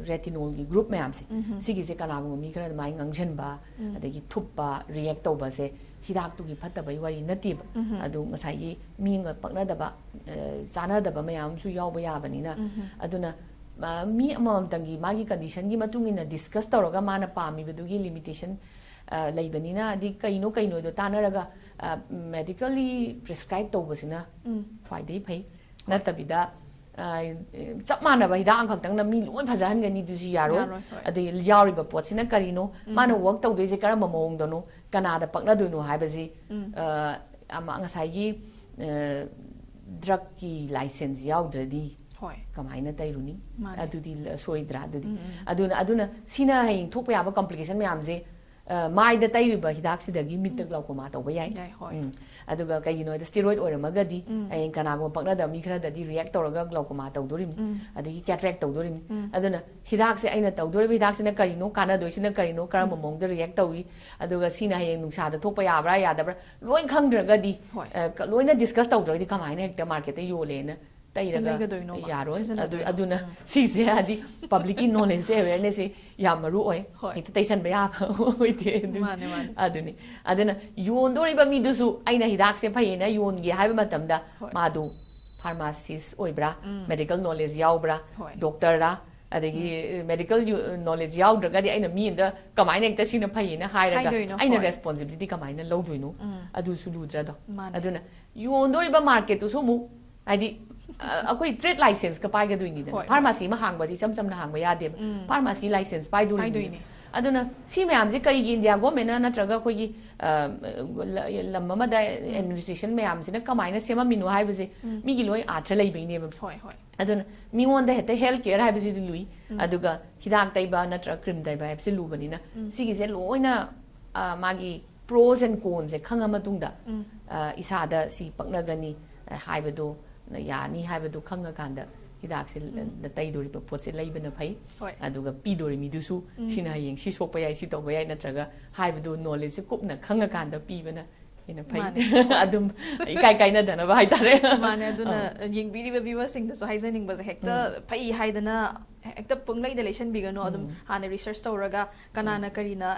retinol gi group mayam se sigi se kana gu mi khara mai ngangjan ba adagi thup ba react to ba se hidak tu gi phatta bai wari nati ba adu ngasai gi mi nga pakna da ba chana da ba mayam su yaw ba ya bani na aduna mi amam tangi magi condition gi matung ina discuss tawraga mana pami bedu gi limitation laibani na di kaino do tanaraga medically prescribed to basina phai phai natabida chap mana ba hidang khang na mi loi phajan gani du ji yaro ade yauri ba potsina karino mana work to de je kara mamong dono kana da pakna do no hai ba ji ama ngasai gi drug ki license yaw dradi kamaina tairuni adudi soidra aduna sina haing thokpa yaba complication mayamje maida taiba hidak sidagi mitta glaucoma tawba yai aduga kayino steroid oramagadi haing kanago pakna da mi khara dadi react tawraga glaucoma tawdorim adagi cataract tawdorim aduna hidak se aina tawdori hidak sina kayino kana doisina kayino karamba mongda react tawi aduga sina haing nungsa da thokpa yabra yadabra loin khangdragadi loina discuss tawdrodi kamaina hekta market ta yolena yaro aduna sise adi public knowledge awareness yamaru oi ita taisan ba ya oite aduni aduna yondori ba mi dusu aina hidak se phayena yonge haiba matamda madu pharmacist oibra medical knowledge yaubra doctor ra adagi medical knowledge yaudragadi aina mi inda kamaina ekta sina phayena hairaga aina responsibility kamaina lowduino adu su ludra do aduna yondori ba market to sumu adi akoi trade license ka paiga doini da pharmacy ma hangba ji cham na hangba ya de pharmacy license pai doini aduna si mayam je kari gi india government na traga koi gi lamma da administration mayam sina kamaina sema minu hai bje mi gi loi atra lai bai ne aduna mi won da heta health care hai bje lui aduga hidak tai ba na tra cream tai ba apse lu bani na si gi se loina magi pros and cons e khanga matung da isa da si pakna gani hai ba do yani haibadu khanga kanda hidak se da taidori pa pot se laibana phai aduga pidori mi dusu sina yeng si sokpa yai si toba yai natraga haibadu knowledge se kupna khanga kanda pibana ina phai adum kai na dana ba hai tare mane aduna yeng biri ba viewers sing da so haizaning ba hekta phai haidana hekta punglai da lesson bigano adum hana research tawraga kanana karina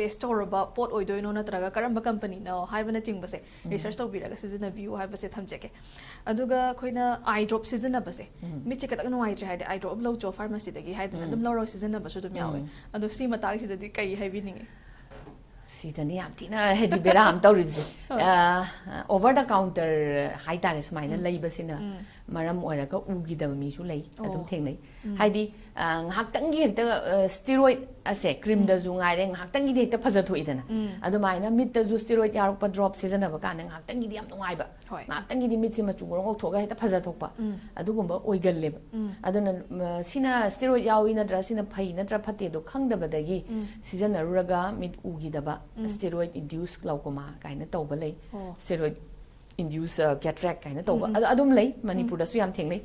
test tawraba pot oidoino natraga karamba company no haibana chingba se research tawbiraga sizina view haiba se thamjeke aduga khoina eye drop sizina ba se michi katak no eye haide eye drop lo cho pharmacy dagi haidana adum lo ro sizina ba su dum yawe adu si mata gi sidadi kai haibininge Sitani yam tina hedi bera am tawribse over the counter hai tare sumaina leibasina maram oiraga ugi da mi su lei adum thengnai haidi ngaktangi hekta steroid ase cream da zu ngai re ngaktangi de hekta phaja thoidana adumaina mit da zu steroid yaruk pa drop season ba kana ngaktangi di yam nungai ba ngaktangi di mit sima chungro ngok thoga hekta phaja thokpa adugumba oigalle aduna sina steroid yawi na dra sina phai na dra phate do khangda badagi season aruraga mit ugi da ba steroid induced glaucoma kaina tawba lei steroid induced cataract kaina tawba adum lei Manipur da su yam thengnai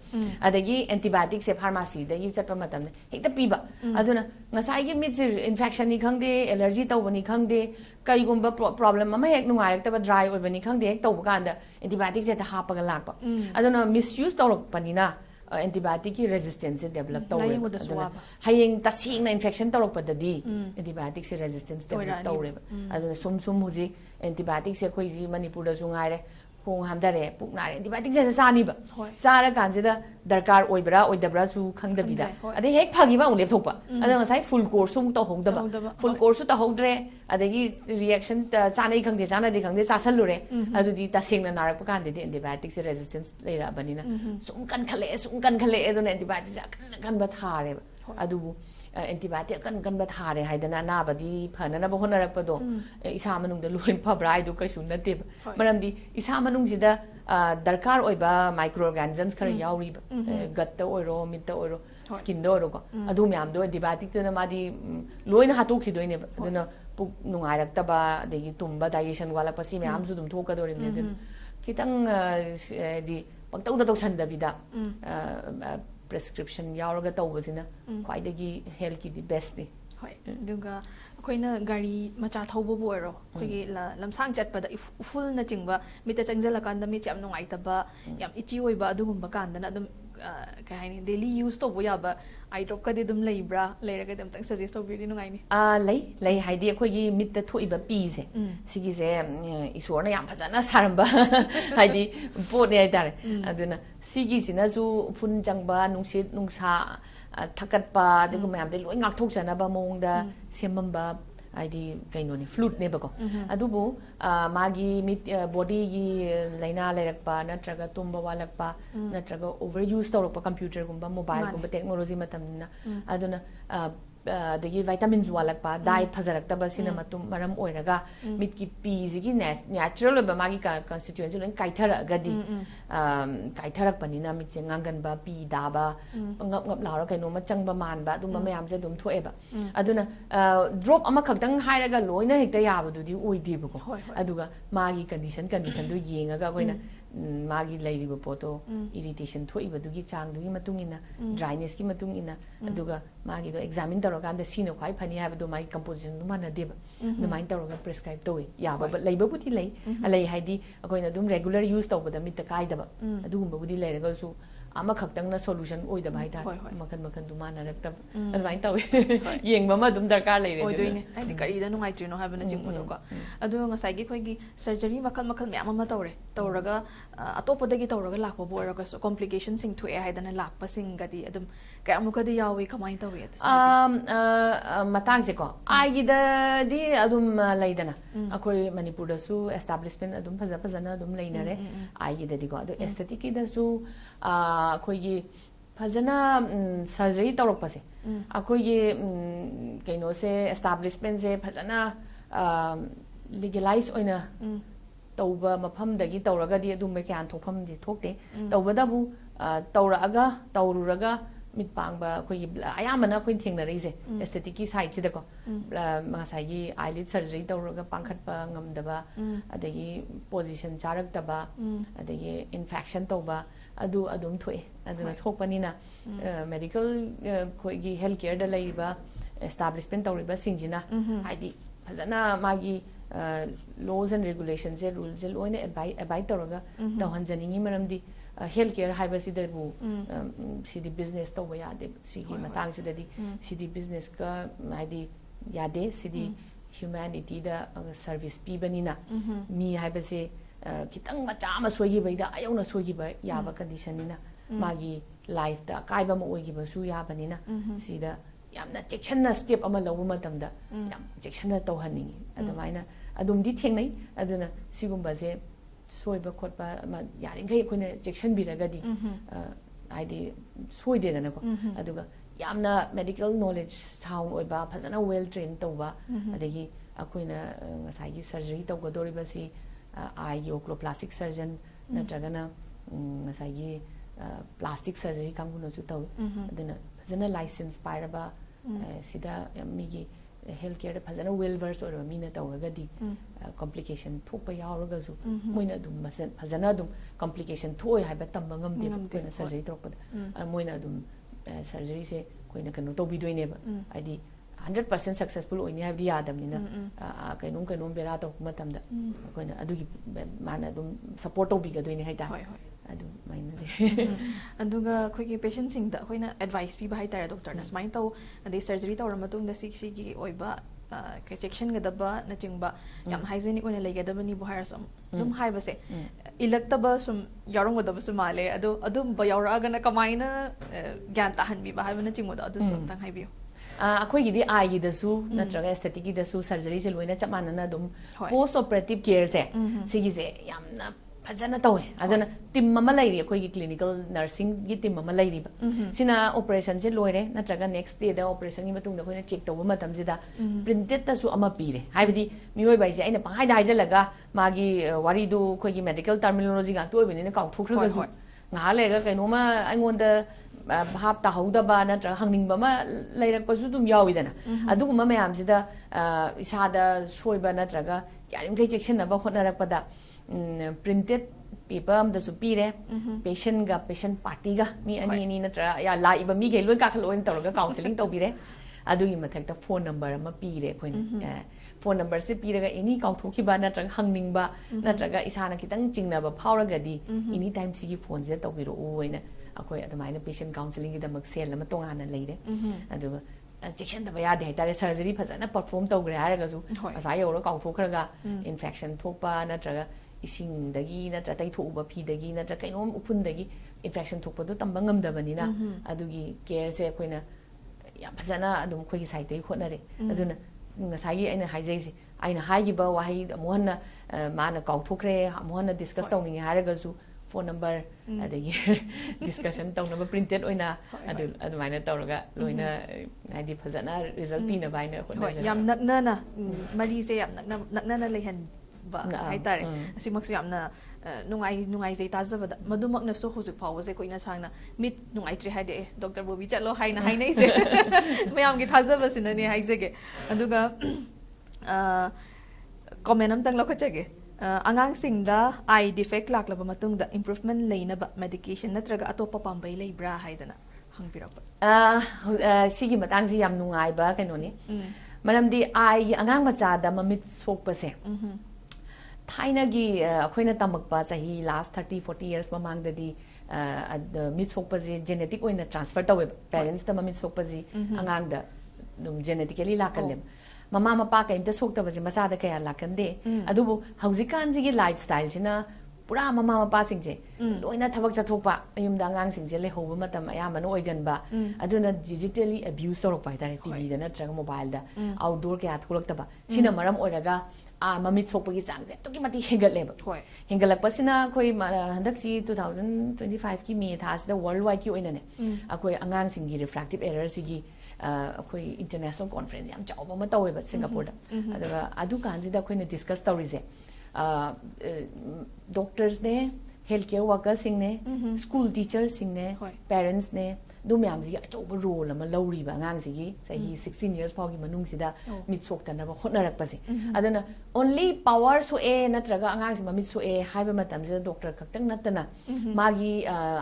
adagi antibiotic se pharmacy da yi chatpa matam hekta piba aduna ngasai gi mit infection ni khangde allergy tawba ni khangde kai gumba problem ama hek nungai ta ba dry oi bani khangde hek tawba kanda antibiotic se ta hapaga lakpa aduna misuse tawrok panina antibiotic ki resistance develop tawre hayeng tasing na infection tawrok padadi antibiotic se resistance develop tawre aduna sum huji antibiotic se khoi ji Manipur da sungai re khong hamdare puknare antibiotic se sani ba sara kanjida darkar oibra oidabra su khangdabida ade hek phagi ba ulep thokpa ada ngasai full course sum to hongdaba full course to hongdre adagi reaction chanai khangde khangde chasalure adudi tasing na narak pakan de antibiotic se resistance leira banina sum kan khale aduna antibiotic kan ba thare adu antibiotic kan ba thare haidana na badi phana na bahona rakpado isa manung da loin phabrai du kaisu nate maramdi isa manung sida darkar oiba microorganisms khara yauri gut ta oiro mit ta oiro skin da oiro ko adu myam do antibiotic na madi loin hatu khidoine aduna puk nungai rakta ba degi tumba digestion wala pasi myam su dum thoka dorim ne kitang di pangtau da tawsan da bida prescription yauraga tawbasina khwaidagi health ki di best ni hoi duga akoina gari macha thaubo bo ero khoigi lamsang chatpada full na chingba mita changjala kanda mi cham nungai taba yam ichi oiba adugumba kanda na dum kai haini daily use to boya ba I drop ka di dum leibra leiraga dum tang suggest to biri nungai ni lei haidi khoigi mit ta thoiba pi se sigi se isor na yam phajana saramba haidi pot ne aitare aduna sigi sina su phun changba nungsit nungsa thakat pa de mayam de loi ngak thok chana ba mong da semamba aidi kaino ne flute ne bako adubu magi mit body gi laina lerakpa natraga tumba walakpa natraga overuse tawrokpa computer gumba mobile gumba technology matamna aduna adagi vitamins walakpa diet phajarakta sina matum maram oiraga mit ki p gi natural ba magi constituency len kaithara gadi kaitharak panina mit ngangan ba pi da ba ngap ngap laura kaino ma changba man ba dum mayam se dum thoe ba aduna drop ama khakdang hairaga loina hekta yabadu di oide ba ko aduga magi condition du yengaga koina magi lairiba poto irritation thoibadu gi chang du gi matungina dryness gi matungina aduga magi do examine taroganda sino khai phani habadu mai composition du mana deba the mind taroga prescribe toy ya ba leiba buti lei alai haidi akoina dum regular use tawbada mit kai daba adugumba budi leiraga su ama khaktang na solution oida bai ta makan du mana rakta advai taw yengba ma dum darkar leire oidoine haidi kari da nungai trino habana jingmuno ko adu ngasai gi khoi gi surgery makal meyam ama tawre tawraga atopodagi tawraga lakpa boraga so complication sing thu haidana lakpa sing gadi adum kayamuka di yawi kamai tawi matang se ko ai gi da di adum leidana akoi manipur da su establishment adum phajana adum leinare ai gi da di ko adu aesthetic da su akoi gi phajana surgery tawrak pa se akoi gi kaino se establishment se phajana legalize oina tauba mafam dagi tauraga di adum be kyan thokpham di thokte tauba da bu tauraga taururaga mit pangba khoi ayamana khoi thengna reise aesthetic ki side sida ko mangasai gi eyelid surgery tauraga pangkhatpa ngamdaba adagi position charak taba adagi infection tauba adum thoi aduna thokpanina medical khoi gi healthcare da laiba establishment tauriba singjina haidi phajana magi laws and regulations se rules se loina abide tawraga tawhanjaningi maramdi healthcare haiba sidabu sidi business tawba yade sigi matang sidadi sidi business ka haidi yade sidi humanity da service pibanina mi haiba se kitang macha ma soigi baida ayona soigi ba yaba condition nina magi life da kaiba ma oigi ba su yabanina sida yamna checkna step ama lawu matamda yam checkna tawhaningi adamaina adum di thengnai aduna sigumba se soiba khotpa ma yaringai khoina chection biragadi aidi soide dana ko aduga yamna medical knowledge sound oiba phajana well trained tawba adagi akoina ngasai gi surgery tawgodoriba si eye oculoplastic surgeon natragana ngasai gi plastic surgery kanguna su taw aduna phajana license pairaba sida migi healthcare phajana well versed or mina tawragadi complication thokpa yauraga su moina dum masan phajana dum complication thoi haiba tamba ngamde koina surgery tokpada moina dum surgery se koina kanu tobi doine ba adi 100% successful oini habdi yadamnina kainom bera tok matamda koina adugi mana dum support tobi ga doine haita adu mainade aduga khoigi patient sing da hoina advice pi bai tara doctor na smile taw ade surgery tawra matung da sik gi oiba ka section ga daba na chingba yam hygienic ona legadaba ni buhara som dum haiba se ilaktaba sum yarong wadaba sumale adum ba yauraga na kamaina gyan tahan bi ba haiba na chingmo da adu som tang haibiyo akhoi gi di eye gi da su natraga aesthetic gi da su surgery se loina chamana na dum post operative care se sigi se yamna phajana tawe adana team mama lairi akhoi gi clinical nursing gi team mama lairi ba sina operation se loire natraga next day da operation gi matung da khoina check taw matam jida printed ta su ama pire haibidi mioi bai je aina pangai dai jalaga magi wari du khoi gi medical terminology ga to bini ne kaw thukra ga nga lega kaino ma aingonda hap ta hauda ba natraga hangningba ma lairak pa su dum yawidana aduguma mayam sida isada soiba natraga yarim kai chection na ba khotnarak pada printed paper am da su pire patient ga patient party ga mi ani natra ya la iba mi ge loi ka khalo en tawga counseling to bire adugi mathak ta phone number ama pire khoin phone number se pire ga any kaw thoki ba natra hangning ba natra ga isana kitang chingna ba phawra ga di any time si gi phone je tawbiro oina akoi adamaina patient counseling gi da mak sel ama tongana leire aduga chection da ba ya de tare surgery phajana perform tawgre haraga su asa yoro kaw thokraga infection thopa natra ising dagi natra tai thoba phi dagi natra kainom upun dagi infection thokpa do tamba ngam dabani na adugi care se koina ya phajana adum khoi gi side dai khonare aduna ngasai gi aina haijai se aina haigi ba wahi mohana mana kaw thokre mohana discuss tawning haraga su phone number adagi discussion tawnaba printed oina adumaina tawraga loina haidi phajana result pina baina hoi yam nakna na mari se yam nakna na lehan ba hai tare asimak su yamna nungai zai tajabada madumak na so hojik phawase koina sangna mit nungai tri haide doctor bobi chalo haina haina ise mayam gi tajaba sinani haizege aduga comment am tang lokhachage angang singda eye defect laklaba matungda improvement leinaba medication natraga atopa pambai leibra haidana hangpirapa sigi matang si yam nungai ba kanoni maramdi eye angang machada mamit sokpase thaina gi akhoina tamakpa sahi last 30-40 years mamangdadi mit sokpaje genetic oina transfer tawe parents ta mamit sokpaji angang da genetically lakalem mama mapa ka imta soktabaje machada kaya lakande adubu haujikan ji lifestyle jina pura mama mapa singje loina thabak chathokpa ayumda angang singje le hoba matam ayamana oiganba aduna digitally abuse sorokpa tare tv da natraga mobile da outdoor kaya thulaktaba sina maram oiraga mamit sokpagi changje to ki mati hengaleba hengalakpa sina khoi handak si 2025 ki me thas da worldwide ki oina ne akoi angang singi refractive error sigi akoi international conference yam chawba ma taweba Singapore da adaga adu kanji da khoi na discuss tawrise doctors ne healthcare workers sing ne school teachers sing ne parents ne du myam ji achawba role ama lawriba angang sigi sahi 16 years pawgi manung sida mit soktana ba honarak pase adana only power so e natraga angang si mamit so e haiba matam je doctor khaktang natana magi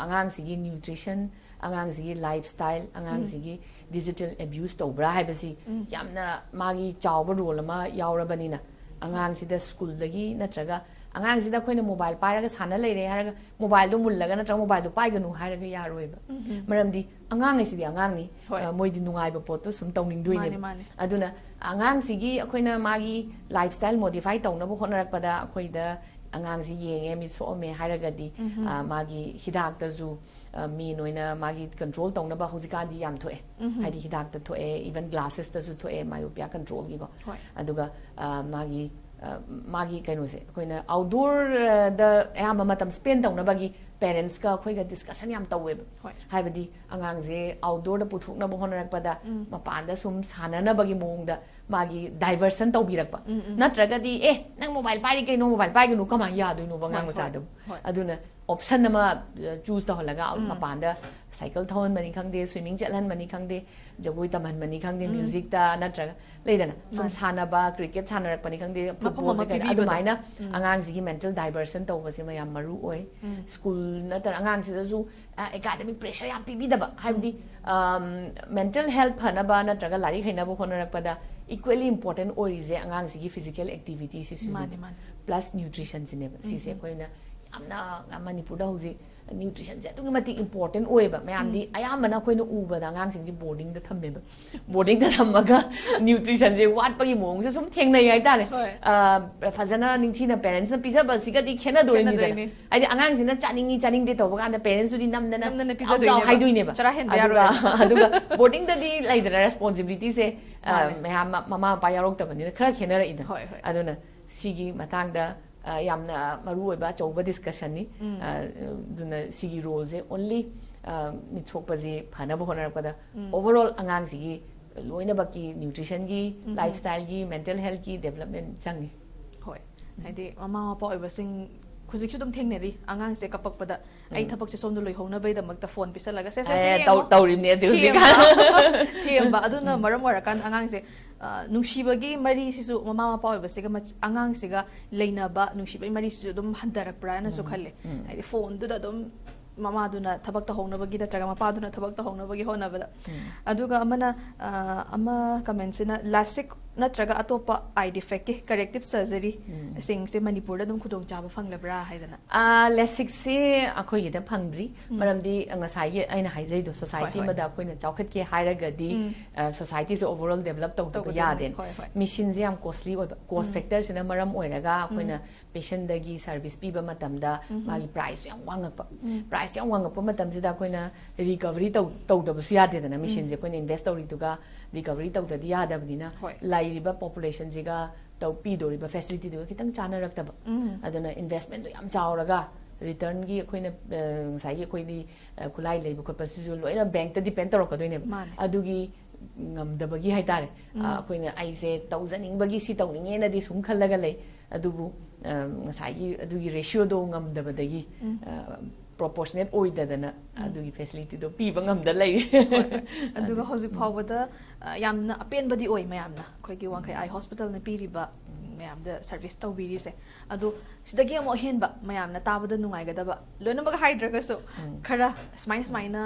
angang sigi nutrition angang sigi lifestyle angang sigi digital abuse tobra haibasi yamna magi chawba role ama yawrabanina angang sida school dagi natraga angang sida khoina mobile pairaga sana leire haraga mobile do mullaga natraga mobile do paiganu haraga yaroiba maramdi angang sidi angang ni moidi nungai ba poto sum tawning duine aduna angang sigi khoina magi lifestyle modify tawna bo honarak pada khoida angang si yenge mi so me haraga di magi hidak ta zu mi noina magi control tawna ba hojika di yam thoe hadi hidak ta thoe even glasses ta zu thoe myopia control gi go aduga magi kaino se koina outdoor da ayama matam spend tawna bagi parents ka khoiga discussion yam tawe haibadi angang je outdoor da puthukna bo honarak pada mapanda sum sanana bagi mongda magi diversion tawbirakpa natraga di nang mobile pari kaino mobile pai gnu kama ya do no bangang ma sadam aduna option nama choose ta holaga mapanda cycle thon mani khangde swimming chatlan mani khangde jagoi taman mani khangde music ta natraga leidana sum sanaba cricket sanarak pani khangde football ka adu maina angang ji mental diversion tawbase ma yam maru oi school natar angang si da su academic pressure yam pibi daba haibdi mental health phanaba natraga lari khaina bo honarak pada equally important orije angang ji physical activity si plus nutrition sineba si se koina amna Manipur da hoji nutrition je tu mati important oeba mayam di ayamana khoina uba da ngang sing ji boarding da thamme ba boarding da thamaga nutrition je wat pagi mong se sum thengnai ai tare fazana ningthina parents na pisa ba siga di khena dori ni da ai angang sina chaning de toba kan da parents di namna pisa doi hai doi ne ba chara hen ya aduga boarding da di like the responsibility se mayam mama pa yarok ta bani khara khena ra ida aduna sigi matang da yamna maru oiba chauba discussion ni duna sigi role je only mitchokpa je phana bo honar pada overall angang sigi loina baki nutrition gi lifestyle gi mental health gi development changi hoi haidi mama pa oiba sing khujik chudum thengneri angang se kapak pada ai thapak se somdu loi hona bai da makta phone pisalaga se taurim ne deusi ka themba aduna maram warakan angang se nungshibagi mari sisu mama mapa oiba se ga angang se ga leinaba nungshibagi mari sisu dum handarak pra na su khalle ai phone du da dum mama duna thabak ta hongna bagi da traga mapa duna thabak ta hongna bagi hona bada aduga amana ama comment sina lasik natraga atopa eye defect ki corrective surgery sing se Manipur da dum khudong chaba phanglabra haidana lasik se akhoi da phangdri maramdi ngasai ye aina haijai do society ma da khoina chawkhat ke hairaga di society se overall develop to yaden machine je am costly cost factor sina maram oiraga khoina patient dagi service piba matamda magi price yam wangakpa price yam wangakpa matam sida khoina recovery to da bu yade da machine je khoina invest tori tuga recovery to da yada bnina lairiba population jiga to pi doriba facility do kitang chana raktaba aduna investment do yam chauraga return gi akoina sai gi akoi di kulai leibu khotpa sisu loina bank ta depend torok kadoi ne adugi ngamdabagi haitare akoina aise tauzaningbagi si tauninge na di sum khallaga lei adubu sai gi adugi ratio do ngamdabadagi proportionate oidadana adugi facility do piba ngamda lei aduga hojik phawada yamna apenbadi oi mayamna khoigi Wangkhei Eye Hospital na piriba mayamda service tawbiri se adu sidagi amo henba mayamna tabada nungai gadaba loina baga hydra so khara smaina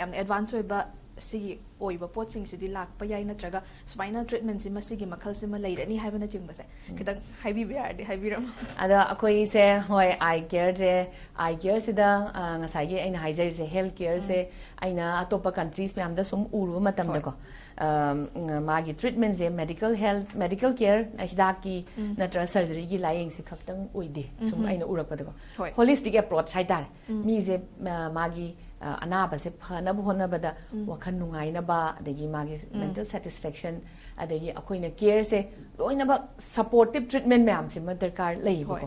yamna advance oiba sigi oiba potsing sidi lakpa yai natraga smaina treatment sima sigi makhal sima leirani haibana chingba se kitang haibi biardi haibiram ada akoi se hoi eye care sida ngasai gi aina haijari se health care se aina atopa countries me amda sum uru matam da ko magi treatment se medical care hidaki natra surgery gi laying se khaktang oide sum aina urakpa da ko holistic approach haidar mi je magi anaba se phana bu hona bada wakhan nungai na ba adagi magi mental satisfaction adagi akoina care se loina ba supportive treatment me am se ma darkar lei bo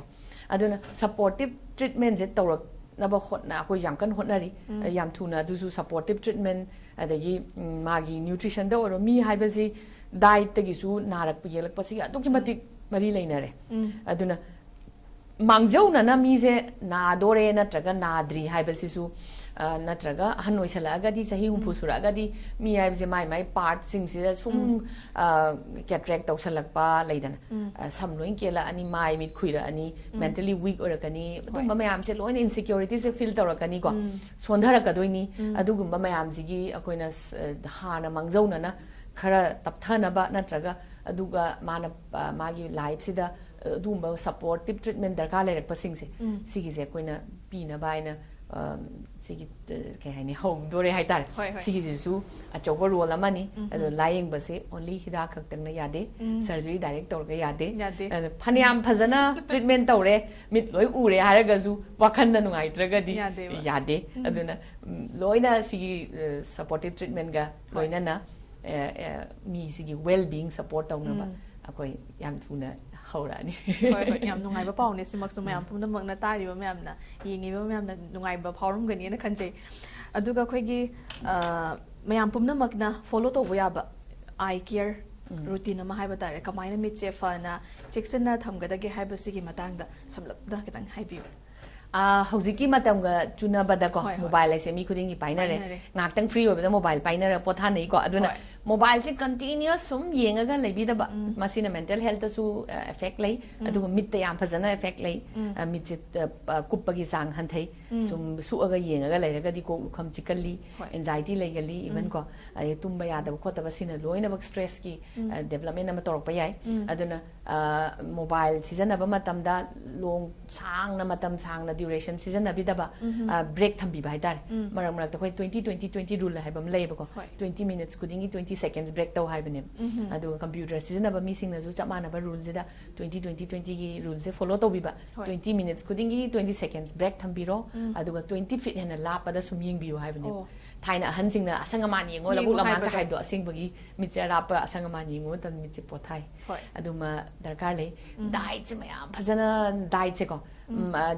aduna supportive treatment je tawrak na ba hotna akoi jam kan hotnari yam thuna du su supportive treatment adagi magi nutrition da oro mi haibasi diet tagi su narak yelak pasi aduki matik mari leinare aduna mangjauna na mi je na dore na traga nadri haibasi su natraga hanoi salagadi sahi humpusuragadi mi aibje mai part sing sida sum cataract tawsalakpa leidana samloin kela ani mai mit khuira ani mentally weak orakani adumba mayam se loin insecurity se feel tawrakani ko sondharakadoi adugumba mayam sigi akoina hana mangjauna na khara tapthana ba natraga aduga mana magi life sida adumba supportive treatment darkar lerakpa sing se sigi je koina pina baina sigi ke haini home dore haitar sigi su achoba role amani ado lying base only hida khaktang na yade surgery direct tor ga yade phaniam phajana treatment tore mit loi ure haraga su wakhan na nungai tragadi yade aduna loina sigi supportive treatment ga loina na mi sigi well being support tawna ba akoi yam thuna haurani hoi yam nungai ba paune simak su mayam pumna magna tari ba mayam na yingi ba mayam na nungai ba phaurum gani na khanje aduga khoi gi mayam pumna magna follow to bu ya ba eye care routine ma haiba tare kamaina mit che fa na checksena thamgada ge haiba sigi matang da samlap da kitang haibiu hojiki matam ga chuna bada ko mobile se mi khuding gi painare ngaktang free oba mobile painare potha nei ko aduna mobile se continuous sum yenga ga lebi da ba masina mental health su effect lei adu mit ta yam phajana effect lei mit se kuppa gi sang han thai sum su aga yenga ga leira ga di ko kham chikali anxiety lei gali even ko tumba ya da ko ta ba sina loina ba stress ki development na torok pa yai aduna mobile season ba matam da long sang na matam sang na duration season abidaba break thambi ba haidar marak marak ta khoi 20 rule haibam leiba ko 20 minutes kudingi 20 seconds break taw haibane adu computer season aba missing na ju chamana ba rule jeda 20 gi rule je follow to biba 20 minutes kudingi 20 seconds break thambiro adu 20 feet hena la pada sum ying biu haibane thaina hansing na asanga mani ngo labu lama ka haibdo asing bagi mitcha rapa asanga mani ngo tan mitche pothai adu ma darkar le diet se mayam phajana diet se ko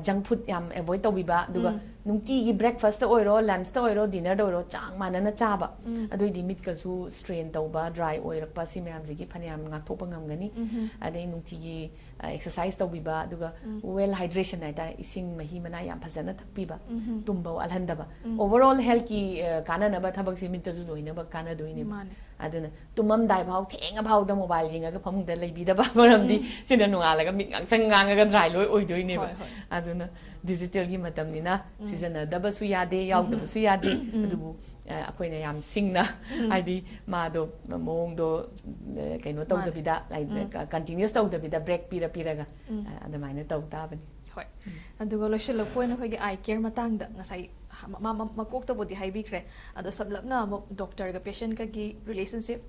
junk food yam avoid to biba duga nungti gi breakfast to oiro lunch to oiro dinner to oiro chang manana chaba adoi di mit ka su strain to ba dry oirak pa si mayam ji gi phaniam ngak thopa ngam gani adai nungti gi exercise to biba duga well hydration ai ta ising mahi mana yam phajana thakpi ba tumba alhanda ba overall health ki kana na ba thabak si mit ta ju loina ba kana doine aduna tumam dai bhau thenga bhau da mobile yinga ga pham da leibi da ba maramdi sina nunga laga mit ngang sang ngang ga dry loi oi doine ba aduna digital gi matam ni na season da ba su yade yaw da su yade adubu akoina yam singna adi ma do mong do kaino taw da bida like continuous taw da bida break pira ga adamaina taw ta bani hoi aduga lo shil point na khogi eye care matang da ngasai makok ta bodi haibi kre ado sablapna mo doctor ga patient ka gi relationship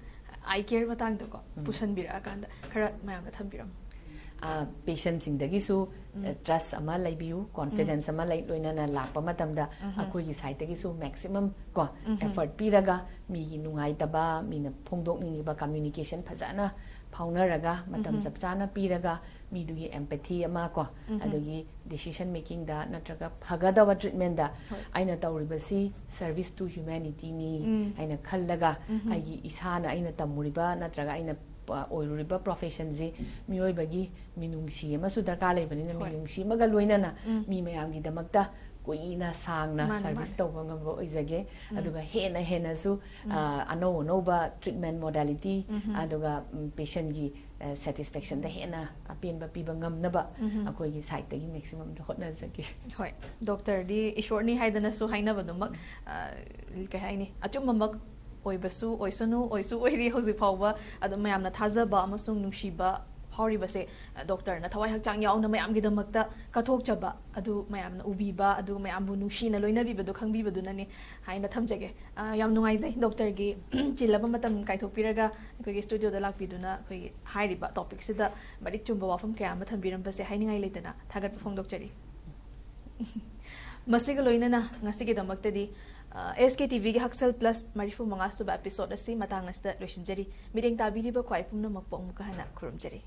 eye care matang da ko pusan bira kan da khara mayam na thambiram patient sing dagi su trust ama laibiu confidence ama lai loina na lakpa matam da akoi gi side dagi su maximum ko effort piraga mi gi nungai taba mi na phongdok ni ba communication phajana ꯐꯥꯎꯅꯔꯒ ꯃꯇꯝ ꯆꯞ ꯆꯥꯅ ꯄꯤꯔꯒ ꯃꯤꯗꯨꯒꯤ empathy ꯑꯃ ꯀꯣ ꯑꯗꯨꯒꯤ decision making ꯗ ꯅꯠꯇ꯭ꯔꯒ ꯐꯒꯗꯕ treatment ꯗ ꯑꯩꯅ ꯇꯧꯔꯤꯕꯁꯤ service to humanity ꯅꯤ ꯑꯩꯅ ꯈꯜꯂꯒ ꯑꯩꯒꯤ ꯏꯁꯥꯅ ꯑꯩꯅ ꯇꯝꯃꯨꯔꯤꯕ ꯅꯠꯇ꯭ꯔꯒ ꯑꯩꯅ ꯑꯣꯏꯔꯨꯔꯤꯕ ꯄ꯭ꯔꯣꯐꯦꯁꯟꯁꯤ ꯃꯤꯑꯣꯏꯕꯒꯤ ꯃꯤꯅꯨꯡꯁꯤ ꯑꯃꯁꯨ ꯗꯔꯀꯥꯔ ꯂꯩꯕꯅꯤꯅ ꯃꯤꯅꯨꯡꯁꯤ ꯑꯃꯒ ꯂꯣꯏꯅꯅ ꯃꯤ ꯃꯌꯥꯝꯒꯤꯗꯃꯛꯇ ꯀꯨꯏꯅ ꯁꯥꯡꯅ ꯁꯔꯚꯤꯁ ꯇꯧꯕ ꯉꯝꯕ ꯑꯣꯏꯖꯒꯦ ꯑꯗꯨꯒ ꯍꯦꯟꯅꯁꯨ ꯑꯅꯧꯕ ꯇ꯭ꯔꯤꯠꯃꯦꯟ ꯃꯣꯗꯥꯂꯤꯇꯤ ꯑꯗꯨꯒ ꯄꯦꯁꯦꯟꯒꯤ ꯁꯦꯇꯤꯁꯐꯦꯛꯁꯟꯗ ꯍꯦꯟꯅ ꯑꯄꯦꯟꯕ ꯄꯤꯕ ꯉꯝꯅꯕ ꯑꯩꯈꯣꯏꯒꯤ ꯁꯥꯏꯠꯇꯒꯤ ꯃꯦꯛꯁꯤꯃꯝꯗ ꯍꯣꯠꯅꯖꯒꯦ ꯍꯣꯏ ꯗꯣꯛꯇꯔꯗꯤ ꯏꯁꯣꯔꯅꯤ ꯍꯥꯏꯗꯅꯁꯨ ꯍꯥꯏꯅꯕꯗꯨꯃꯛ ꯀꯩ ꯍꯥꯏꯅꯤ ꯑꯆꯨꯝꯕꯃꯛ ꯑꯣꯏꯕꯁꯨ ꯑꯣꯏꯁꯅꯨ ꯑꯣꯏꯁꯨ ꯑꯣꯏꯔꯤ ꯍꯧꯖꯤꯛ ꯐꯥꯎꯕ ꯑꯗꯨꯝ ꯃꯌꯥꯝꯅ ꯊꯥꯖꯕ ꯑꯃꯁꯨꯡ ꯅꯨꯡꯁꯤꯕ ꯐꯥꯎꯔꯤꯕꯁꯦ ꯗꯣꯛꯇꯔꯅ ꯊꯋꯥꯏ ꯍꯛꯆꯥꯡ ꯌꯥꯎꯅ ꯃꯌꯥꯝꯒꯤꯗꯃꯛꯇ ꯀꯠꯊꯣꯛꯆꯕ ꯑꯗꯨ ꯃꯌꯥꯝꯅ ꯎꯕꯤꯕ ꯑꯗꯨ ꯃꯌꯥꯝꯕꯨ ꯅꯨꯡꯁꯤꯅ ꯂꯣꯏꯅꯕꯤꯕꯗꯣ ꯈꯪꯕꯤꯕꯗꯨꯅꯅꯤ ꯍꯥꯏꯅ ꯊꯝꯖꯒꯦ ꯌꯥꯝ ꯅꯨꯡꯉꯥꯏꯖꯩ ꯗꯣꯛꯇꯔꯒꯤ ꯆꯤꯜꯂꯕ ꯃꯇꯝ ꯀꯥꯏꯊꯣꯛꯄꯤꯔꯒ ꯑꯩꯈꯣꯏꯒꯤ ꯁ꯭ꯇꯨꯗꯤꯑꯣꯗ ꯂꯥꯛꯄꯤꯗꯨꯅ ꯑꯩꯈꯣꯏꯒꯤ ꯍꯥꯏꯔꯤꯕ ꯇꯣꯄꯤꯛꯁꯤꯗ ꯃꯔꯤꯛ ꯆꯨꯝꯕ ꯋꯥꯐꯝ ꯀꯌꯥ ꯑꯃ ꯊꯝꯕꯤꯔꯝꯕꯁꯦ ꯍꯥꯏꯅꯤꯡꯉꯥꯏ ꯂꯩꯇꯅ ꯊꯥꯒꯠꯄ ꯐꯣꯡꯗꯣꯛꯆꯔꯤ ꯃꯁꯤꯒ ꯂꯣꯏꯅꯅ ꯉꯁꯤꯒꯤꯗꯃꯛꯇꯗꯤ SKTVꯒꯤ ꯍꯛꯁꯦꯜ ꯄ꯭ꯂꯁ 35 ꯁꯨꯕ ꯑꯦꯄꯤꯁꯣꯗ ꯑꯁꯤ ꯃꯇꯥꯡ ꯑꯁꯤꯗ ꯂꯣꯏꯁꯤꯟꯖꯔꯤ ꯃꯤꯠꯌꯦꯡ ꯇꯥꯕꯤꯔꯤꯕ ꯈ꯭ꯋꯥꯏ ꯄꯨꯝꯅꯃꯛꯄꯨ ꯑꯃꯨꯛꯀ ꯍꯟꯅ ꯈꯨꯔꯨꯝꯖꯔꯤ